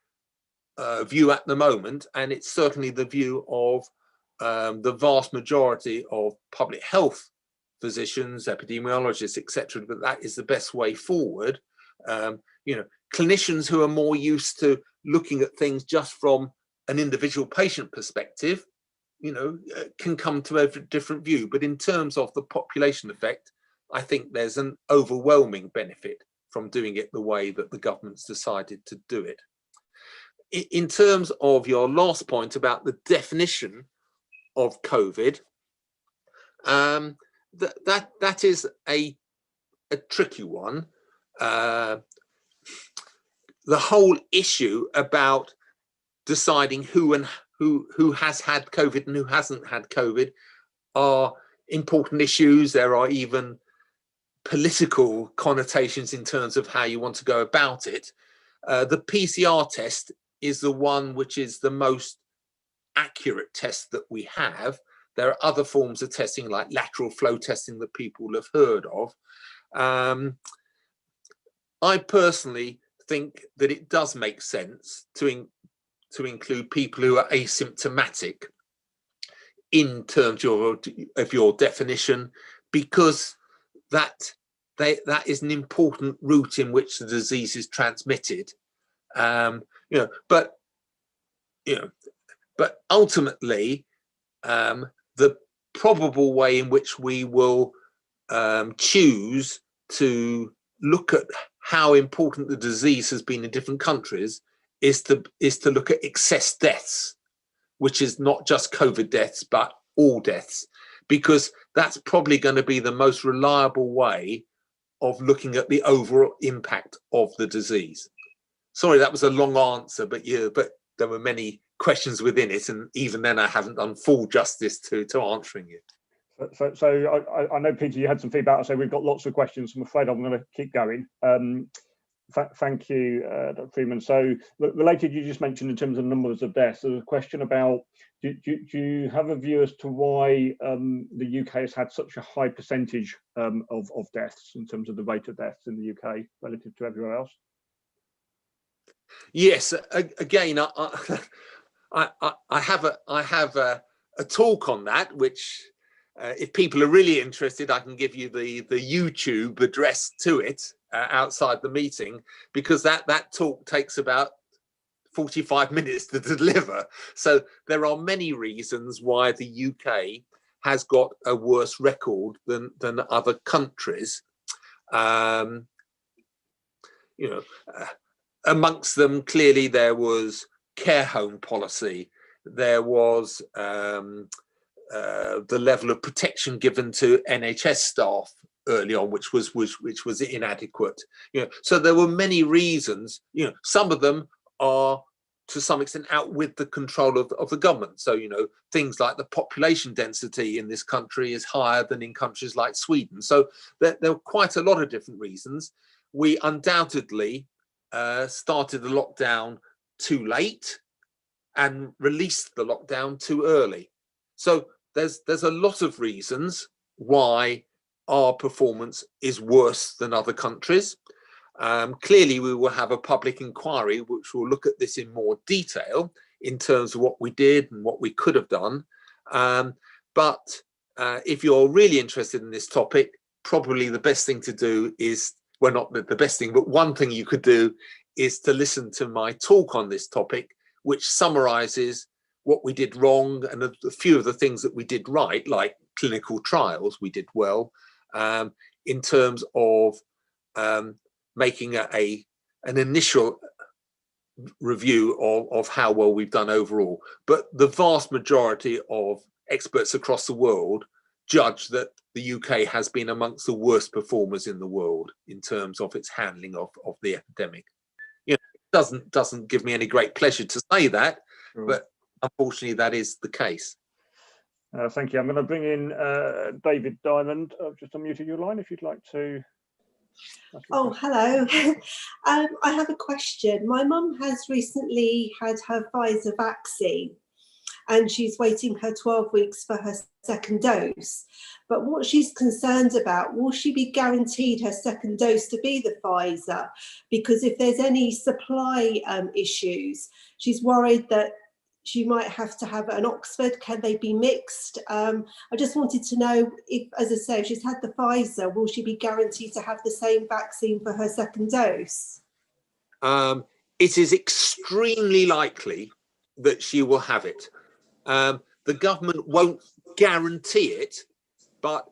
view at the moment, and it's certainly the view of the vast majority of public health physicians, epidemiologists, etc. But that is the best way forward. Clinicians who are more used to looking at things just from an individual patient perspective, can come to a different view. But in terms of the population effect, I think there's an overwhelming benefit from doing it the way that the government's decided to do it. In terms of your last point about the definition of COVID, that is a tricky one. The whole issue about deciding who has had COVID and who hasn't had COVID are important issues. There are even political connotations in terms of how you want to go about it. The PCR test is the one which is the most accurate test that we have. There are other forms of testing like lateral flow testing that people have heard of. I personally think that it does make sense to include people who are asymptomatic in terms of your definition, because that is an important route in which the disease is transmitted. But ultimately, the probable way in which we will choose to look at how important the disease has been in different countries is to look at excess deaths, which is not just COVID deaths, but all deaths, because that's probably going to be the most reliable way of looking at the overall impact of the disease. Sorry, that was a long answer, but there were many questions within it, and even then I haven't done full justice to answering it. So I know, Peter, you had some feedback. I say we've got lots of questions. I'm afraid I'm going to keep going. Thank you, Dr. Friedman. So related, you just mentioned in terms of numbers of deaths, there's a question about, do you have a view as to why the UK has had such a high percentage of deaths in terms of the rate of deaths in the UK relative to everywhere else? Yes, again, I have a talk on that, which if people are really interested, I can give you the YouTube address to it outside the meeting, because that talk takes about 45 minutes to deliver. So there are many reasons why the UK has got a worse record than other countries. Amongst them, clearly there was care home policy. There was the level of protection given to NHS staff early on, which was inadequate. So there were many reasons. Some of them are to some extent out with the control of the government. So things like the population density in this country is higher than in countries like Sweden. So there were quite a lot of different reasons. We undoubtedly started the lockdown too late and released the lockdown too early. So there's a lot of reasons why our performance is worse than other countries. Clearly, we will have a public inquiry which will look at this in more detail in terms of what we did and what we could have done. But if you're really interested in this topic, probably the best thing to do is, well, not the best thing, but one thing you could do is to listen to my talk on this topic, which summarizes what we did wrong and a few of the things that we did right, like clinical trials, we did well, in terms of making an initial review of how well we've done overall. But the vast majority of experts across the world judge that the UK has been amongst the worst performers in the world in terms of its handling of the epidemic. It doesn't give me any great pleasure to say that, Sure. But unfortunately that is the case. Thank you. I'm going to bring in David Diamond. I've just unmuted your line if you'd like to. Oh, hello. I have a question. My mum has recently had her Pfizer vaccine and she's waiting her 12 weeks for her second dose. But what she's concerned about, will she be guaranteed her second dose to be the Pfizer? Because if there's any supply issues, she's worried that she might have to have an Oxford. Can they be mixed? I just wanted to know if, as I say, if she's had the Pfizer, will she be guaranteed to have the same vaccine for her second dose? It is extremely likely that she will have it. The government won't guarantee it, but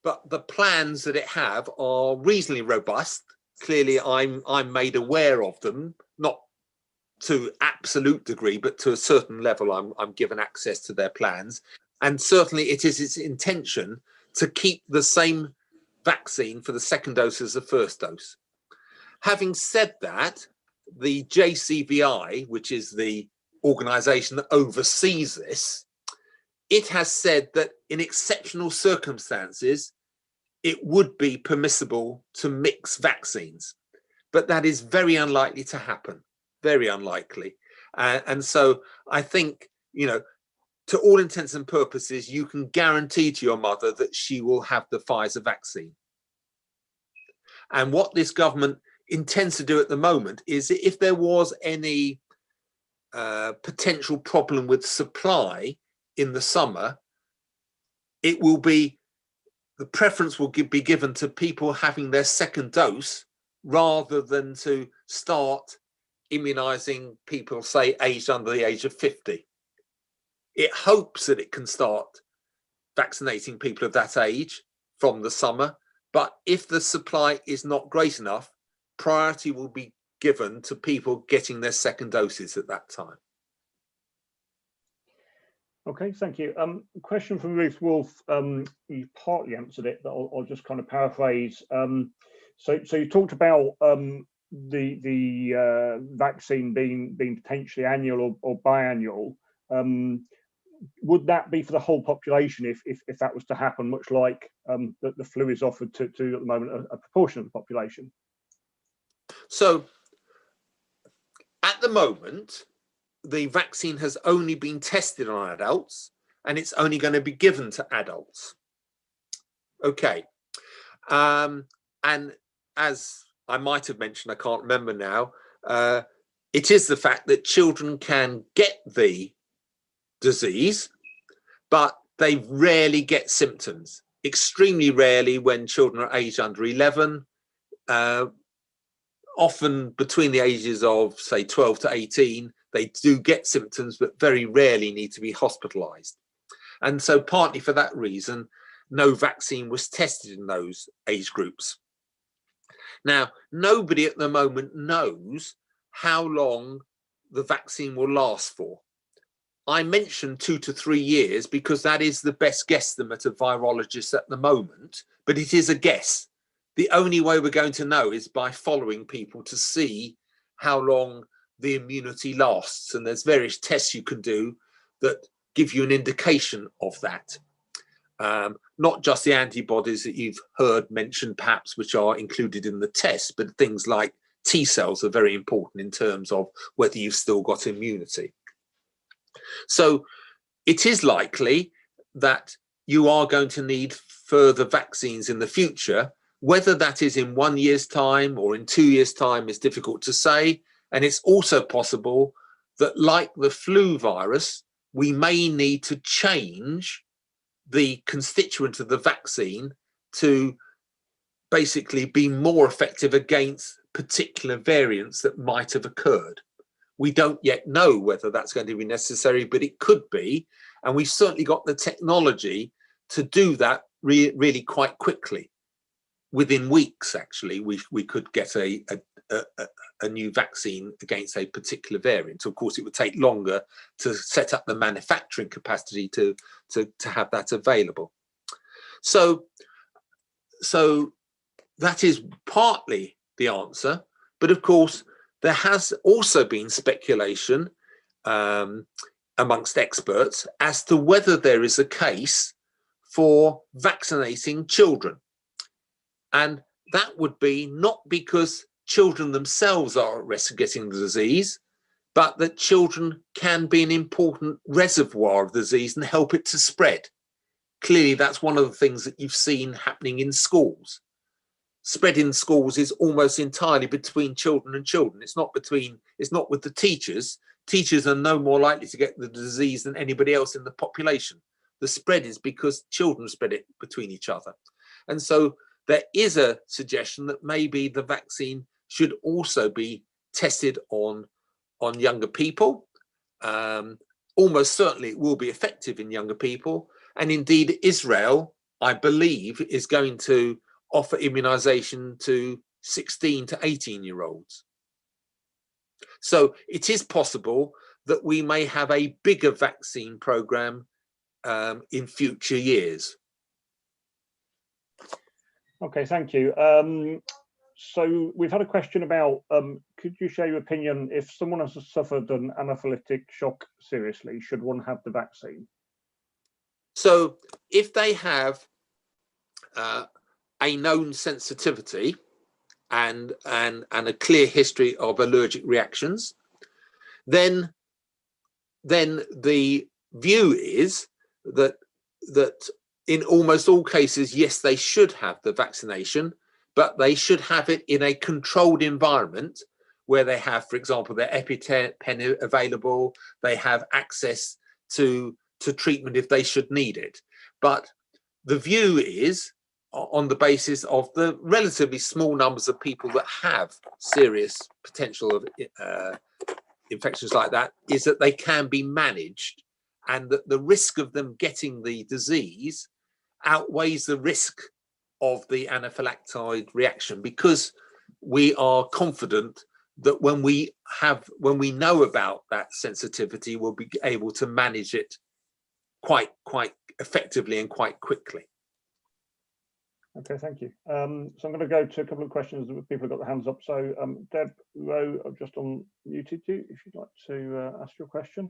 the plans that it have are reasonably robust. Clearly, I'm made aware of them, not to absolute degree, but to a certain level, I'm given access to their plans. And certainly it is its intention to keep the same vaccine for the second dose as the first dose. Having said that, the JCVI, which is the organization that oversees this, it has said that in exceptional circumstances, it would be permissible to mix vaccines, but that is very unlikely to happen. Very unlikely. And so I think, to all intents and purposes, you can guarantee to your mother that she will have the Pfizer vaccine. And what this government intends to do at the moment is if there was any potential problem with supply in the summer, it will be, the preference will be given to people having their second dose rather than to start immunizing people, say, aged under the age of 50. It hopes that it can start vaccinating people of that age from the summer, but if the supply is not great enough, priority will be given to people getting their second doses at that time. Okay, thank you. Question from Ruth Wolf. You partly answered it, but I'll just kind of paraphrase. So you talked about the vaccine being potentially annual or biannual. Would that be for the whole population if that was to happen, much like the flu is offered to at the moment a proportion of the population? So at the moment, the vaccine has only been tested on adults, and it's only going to be given to adults. Okay. And as I might have mentioned, I can't remember now, it is the fact that children can get the disease, but they rarely get symptoms. Extremely rarely when children are aged under 11, often between the ages of, say, 12 to 18, they do get symptoms, but very rarely need to be hospitalized. And so partly for that reason, no vaccine was tested in those age groups. Now, nobody at the moment knows how long the vaccine will last for. I mentioned 2 to 3 years because that is the best guesstimate of virologists at the moment, but it is a guess. The only way we're going to know is by following people to see how long the immunity lasts. And there's various tests you can do that give you an indication of that. Not just the antibodies that you've heard mentioned, perhaps, which are included in the test, but things like T cells are very important in terms of whether you've still got immunity. So it is likely that you are going to need further vaccines in the future. Whether that is in 1 year's time or in 2 years' time is difficult to say. And it's also possible that, like the flu virus, we may need to change the constituent of the vaccine to basically be more effective against particular variants that might have occurred. We don't yet know whether that's going to be necessary, but it could be. And we've certainly got the technology to do that really quite quickly. Within weeks, actually, we could get a new vaccine against a particular variant. Of course, it would take longer to set up the manufacturing capacity to have that available. So that is partly the answer. But of course, there has also been speculation amongst experts as to whether there is a case for vaccinating children. And that would be not because children themselves are at risk of getting the disease, but that children can be an important reservoir of disease and help it to spread. Clearly, that's one of the things that you've seen happening in schools. Spread in schools is almost entirely between children and children. It's not with the teachers. Teachers are no more likely to get the disease than anybody else in the population. The spread is because children spread it between each other. And so there is a suggestion that maybe the vaccine should also be tested on younger people. Almost certainly it will be effective in younger people. And indeed, Israel, I believe, is going to offer immunization to 16 to 18-year-olds. So it is possible that we may have a bigger vaccine program in future years. Okay, thank you. So we've had a question about, could you share your opinion if someone has suffered an anaphylactic shock seriously, should one have the vaccine? So if they have a known sensitivity and a clear history of allergic reactions, then the view is that in almost all cases, yes, they should have the vaccination, but they should have it in a controlled environment where they have, for example, their EpiPen available, they have access to treatment if they should need it. But the view is, on the basis of the relatively small numbers of people that have serious potential of infections like that, is that they can be managed, and that the risk of them getting the disease outweighs the risk of the anaphylactoid reaction, because we are confident that when we know about that sensitivity, we'll be able to manage it quite effectively and quite quickly. Okay, thank you. So I'm going to go to a couple of questions that people have got their hands up. So Deb Rowe, I've just unmuted you if you'd like to ask your question.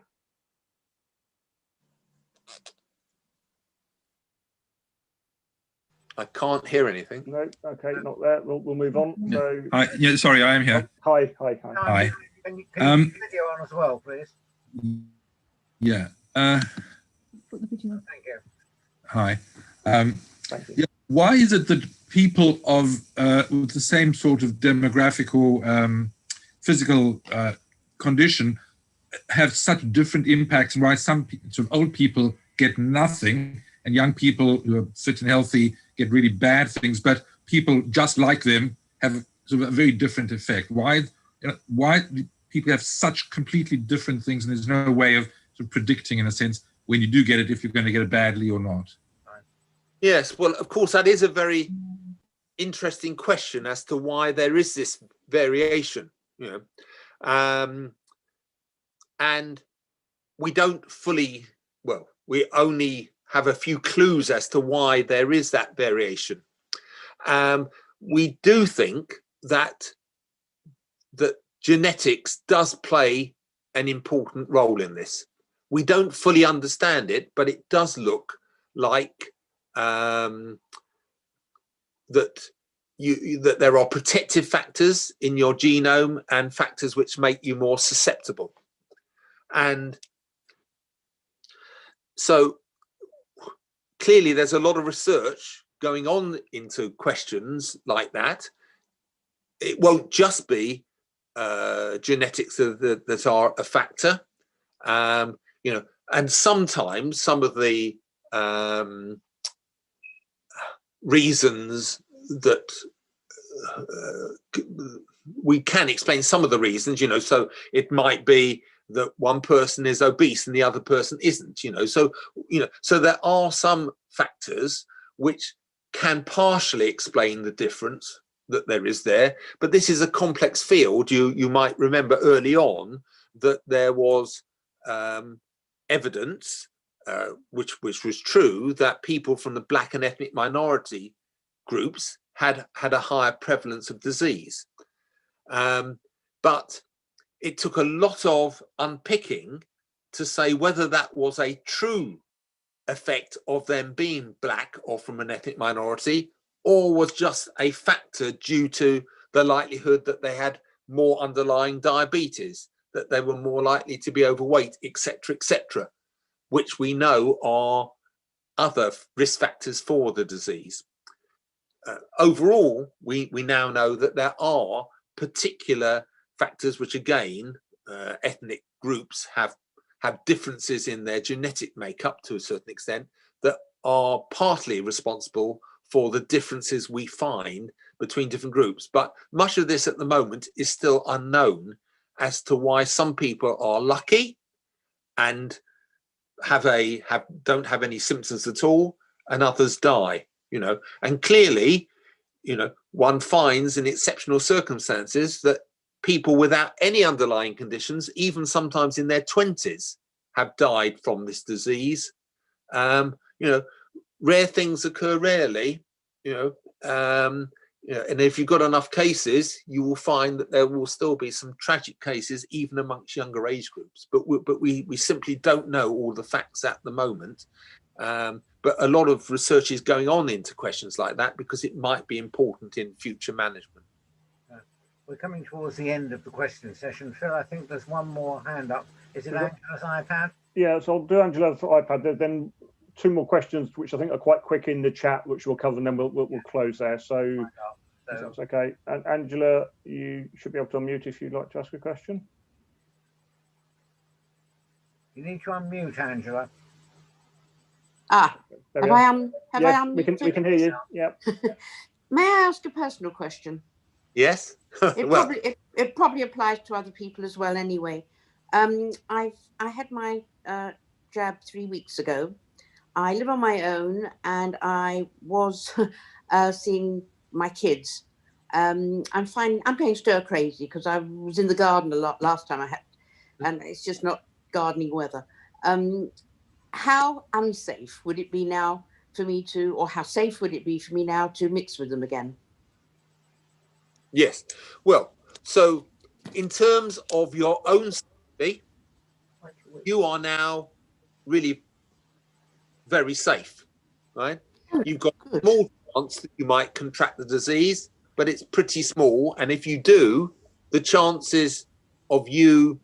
I can't hear anything. No, okay, not there. We'll move on. So Hi, yeah, sorry, I am here. Hi. Hi. Can you put the video on as well, please? Yeah. Thank you. Hi. Thank you. Yeah, why is it that people of with the same sort of demographic or physical condition have such different impacts, and why some sort of old people get nothing and young people who are fit and healthy get really bad things, but people just like them have sort of a very different effect? Why do people have such completely different things, and there's no way of sort of predicting, in a sense, when you do get it, if you're going to get it badly or not? Yes, well, of course, that is a very interesting question as to why there is this variation, you know, and we don't fully, well, we only have a few clues as to why there is that variation. We do think that genetics does play an important role in this. We don't fully understand it, but it does look like that there are protective factors in your genome and factors which make you more susceptible. And so clearly there's a lot of research going on into questions like that. It won't just be genetics that are a factor, you know, and sometimes some of the reasons that we can explain some of the reasons, you know, so it might be that one person is obese and the other person isn't, you know, so there are some factors which can partially explain the difference that there is there, but this is a complex field. You might remember early on that there was evidence which was true, that people from the Black and ethnic minority groups had a higher prevalence of disease, but it took a lot of unpicking to say whether that was a true effect of them being Black or from an ethnic minority, or was just a factor due to the likelihood that they had more underlying diabetes, that they were more likely to be overweight, etc., which we know are other risk factors for the disease. Overall, we now know that there are particular factors which, again, ethnic groups have differences in their genetic makeup to a certain extent that are partly responsible for the differences we find between different groups. But much of this at the moment is still unknown as to why some people are lucky and don't have any symptoms at all, and others die, you know. And clearly, you know, one finds in exceptional circumstances that people without any underlying conditions, even sometimes in their 20s, have died from this disease. You know, rare things occur rarely, you know, and if you've got enough cases, you will find that there will still be some tragic cases even amongst younger age groups. But we simply don't know all the facts at the moment. But a lot of research is going on into questions like that because it might be important in future management. We're coming towards the end of the question session. Phil, I think there's one more hand up. Is it Angela's iPad? Yeah, so I'll do Angela's iPad. Then two more questions, which I think are quite quick in the chat, which we'll cover, and then we'll close there. So If So that's okay. And Angela, you should be able to unmute if you'd like to ask a question. you need to unmute, Angela. Ah, There have we are. I Yes, unmuted? we can hear you. Yeah. May I ask a personal question? Yes. It Well, probably applies to other people as well. Anyway, I had my jab 3 weeks ago. I live on my own, and I was seeing my kids. I'm going stir crazy because I was in the garden a lot last time I had, and it's just not gardening weather. How unsafe would it be now for me to, or how safe would it be for me now to mix with them again? yes. Well, so in terms of your own safety, you are now really very safe, right? You've got a small chance that you might contract the disease, but it's pretty small. And if you do, the chances of you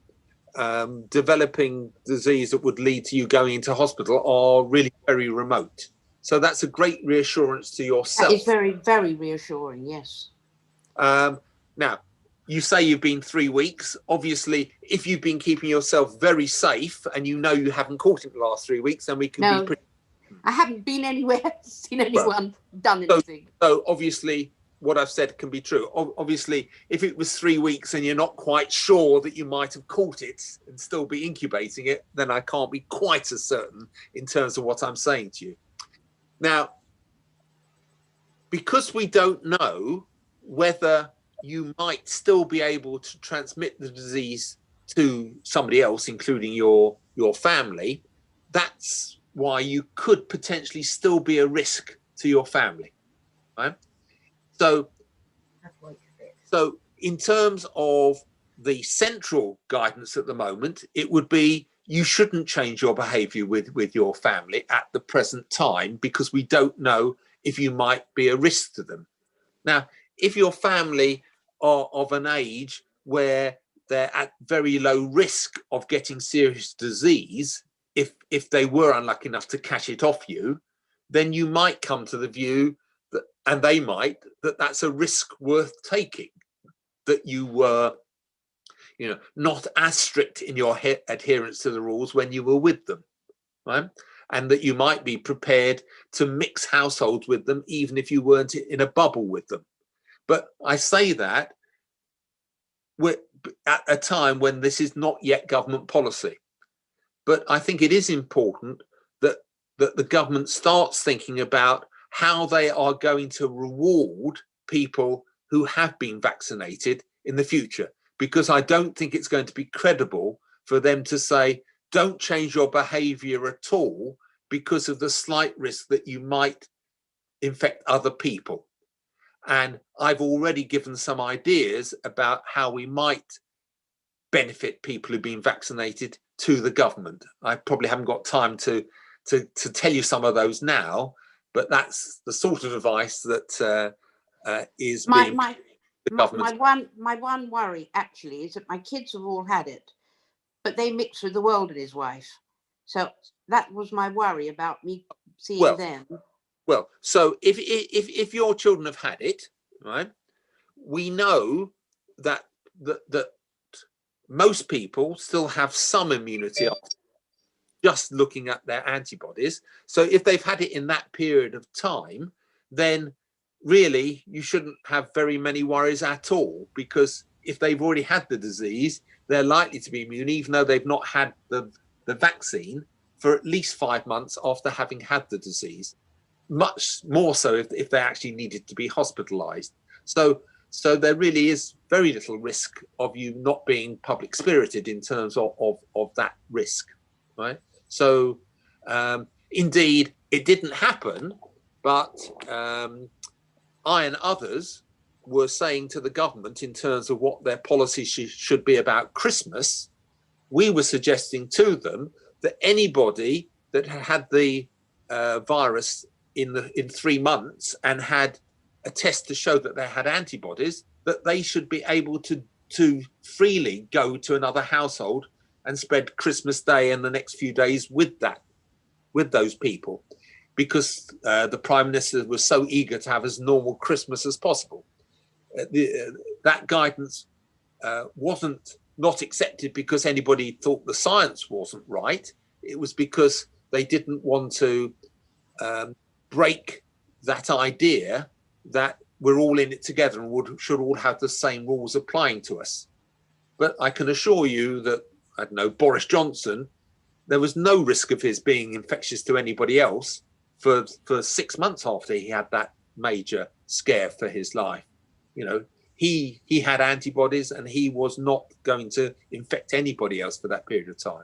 developing disease that would lead to you going into hospital are really very remote. So that's a great reassurance to yourself. That is very, very reassuring, yes. Now, you say you've been 3 weeks. Obviously, if you've been keeping yourself very safe and you know you haven't caught it the last 3 weeks, then we can be pretty... I haven't been anywhere, seen anyone done anything. So obviously, what I've said can be true. Obviously, if it was 3 weeks and you're not quite sure that you might have caught it and still be incubating it, then I can't be quite as certain in terms of what I'm saying to you. Now, because we don't know whether you might still be able to transmit the disease to somebody else, including your family, that's why you could potentially still be a risk to your family, right? So in terms of the central guidance at the moment, it would be you shouldn't change your behavior with your family at the present time, because we don't know if you might be a risk to them. Now, if your family are of an age where they're at very low risk of getting serious disease, if they were unlucky enough to catch it off you, then you might come to the view that, and they might, that that's a risk worth taking, that you were, not as strict in your adherence to the rules when you were with them, right? And that you might be prepared to mix households with them, even if you weren't in a bubble with them. But I say that we're at a time when this is not yet government policy. But I think it is important that the government starts thinking about how they are going to reward people who have been vaccinated in the future, because I don't think it's going to be credible for them to say, don't change your behavior at all because of the slight risk that you might infect other people. And I've already given some ideas about how we might benefit people who've been vaccinated to the government. I probably haven't got time to tell you some of those now, but that's the sort of advice that is being my one worry actually is that my kids have all had it, but they mix with the world and his wife. So that was my worry about me seeing them. Well, so if your children have had it, right, we know that most people still have some immunity after just looking at their antibodies. So if they've had it in that period of time, then really you shouldn't have very many worries at all, because if they've already had the disease, they're likely to be immune, even though they've not had the vaccine for at least 5 months after having had the disease. Much more so if they actually needed to be hospitalized. So there really is very little risk of you not being public spirited in terms of that risk, right? So indeed, it didn't happen, but I and others were saying to the government in terms of what their policy should be about Christmas, we were suggesting to them that anybody that had the virus in 3 months and had a test to show that they had antibodies, that they should be able to freely go to another household and spread Christmas Day and the next few days with those people, because the Prime Minister was so eager to have as normal Christmas as possible. that guidance wasn't not accepted because anybody thought the science wasn't right. It was because they didn't want to break that idea that we're all in it together and should all have the same rules applying to us. But I can assure you that, I don't know, Boris Johnson, there was no risk of his being infectious to anybody else for 6 months after he had that major scare for his life. You know, he had antibodies and he was not going to infect anybody else for that period of time.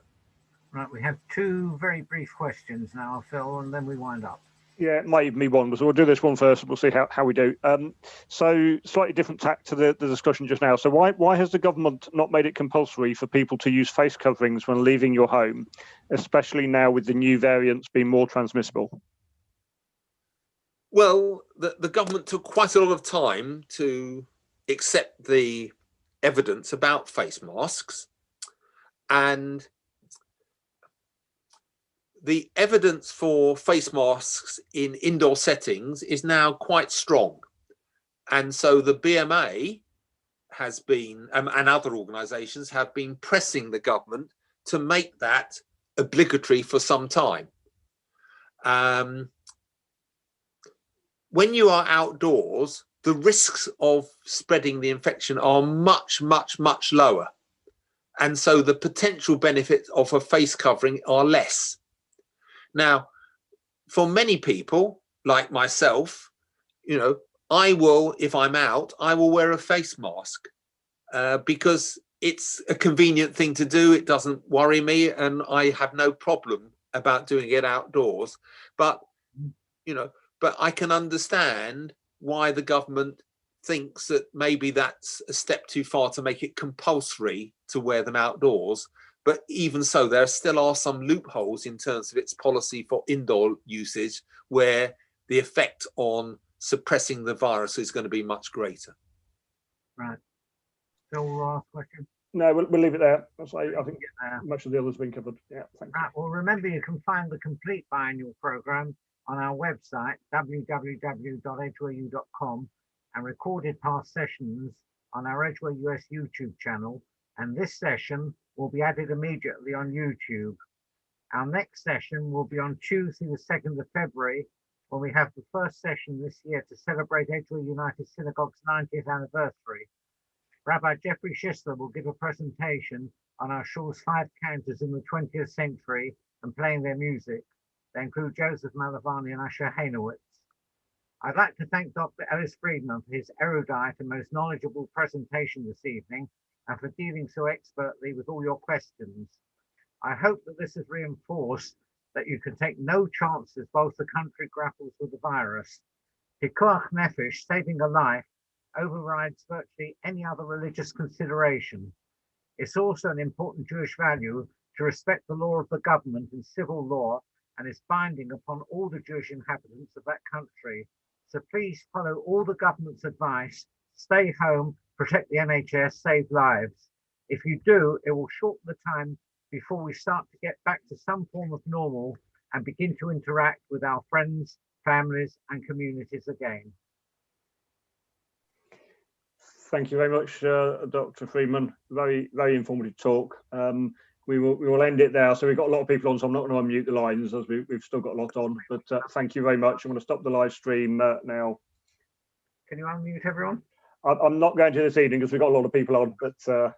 Right, we have two very brief questions now, Phil, and then we wind up. Yeah, it might even be one, so we'll do this one first. We'll see how we do. So slightly different tack to the discussion just now. So why has the government not made it compulsory for people to use face coverings when leaving your home, especially now with the new variants being more transmissible? Well, the government took quite a lot of time to accept the evidence about face masks, and the evidence for face masks in indoor settings is now quite strong. And so the BMA has been, and other organisations have been pressing the government to make that obligatory for some time. When you are outdoors, the risks of spreading the infection are much, much, much lower. And so the potential benefits of a face covering are less. Now, for many people like myself, you know, I will, if I'm out, I will wear a face mask because it's a convenient thing to do. It doesn't worry me and I have no problem about doing it outdoors. But, you know, but I can understand why the government thinks that maybe that's a step too far to make it compulsory to wear them outdoors. But even so, there still are some loopholes in terms of its policy for indoor usage where the effect on suppressing the virus is going to be much greater. Right. Phil, last question. No, we'll leave it there. I think much of the others have been covered. Yeah, thank you. Right, well, remember, you can find the complete biannual programme on our website, www.edgwareu.com, and recorded past sessions on our Edgware US YouTube channel. And this session will be added immediately on YouTube. Our next session will be on Tuesday, the 2nd of February, when we have the first session this year to celebrate Edgware United Synagogue's 90th anniversary. Rabbi Jeffrey Schisler will give a presentation on our shul's 5 cantors in the 20th century and playing their music. They include Joseph Malavani and Asher Hainowitz. I'd like to thank Dr. Ellis Friedman for his erudite and most knowledgeable presentation this evening and for dealing so expertly with all your questions. I hope that this has reinforced that you can take no chances whilst the country grapples with the virus. Pikuach Nefesh, saving a life, overrides virtually any other religious consideration. It's also an important Jewish value to respect the law of the government and civil law, and is binding upon all the Jewish inhabitants of that country. So please follow all the government's advice, stay home, protect the NHS, save lives. If you do, it will shorten the time before we start to get back to some form of normal and begin to interact with our friends, families, and communities again. Thank you very much, Dr. Friedman. Very, very informative talk. We will end it there. So we've got a lot of people on, so I'm not going to unmute the lines as we've still got a lot on. But thank you very much. I'm going to stop the live stream now. Can you unmute everyone? I'm not going to this evening because we've got a lot of people on, but okay.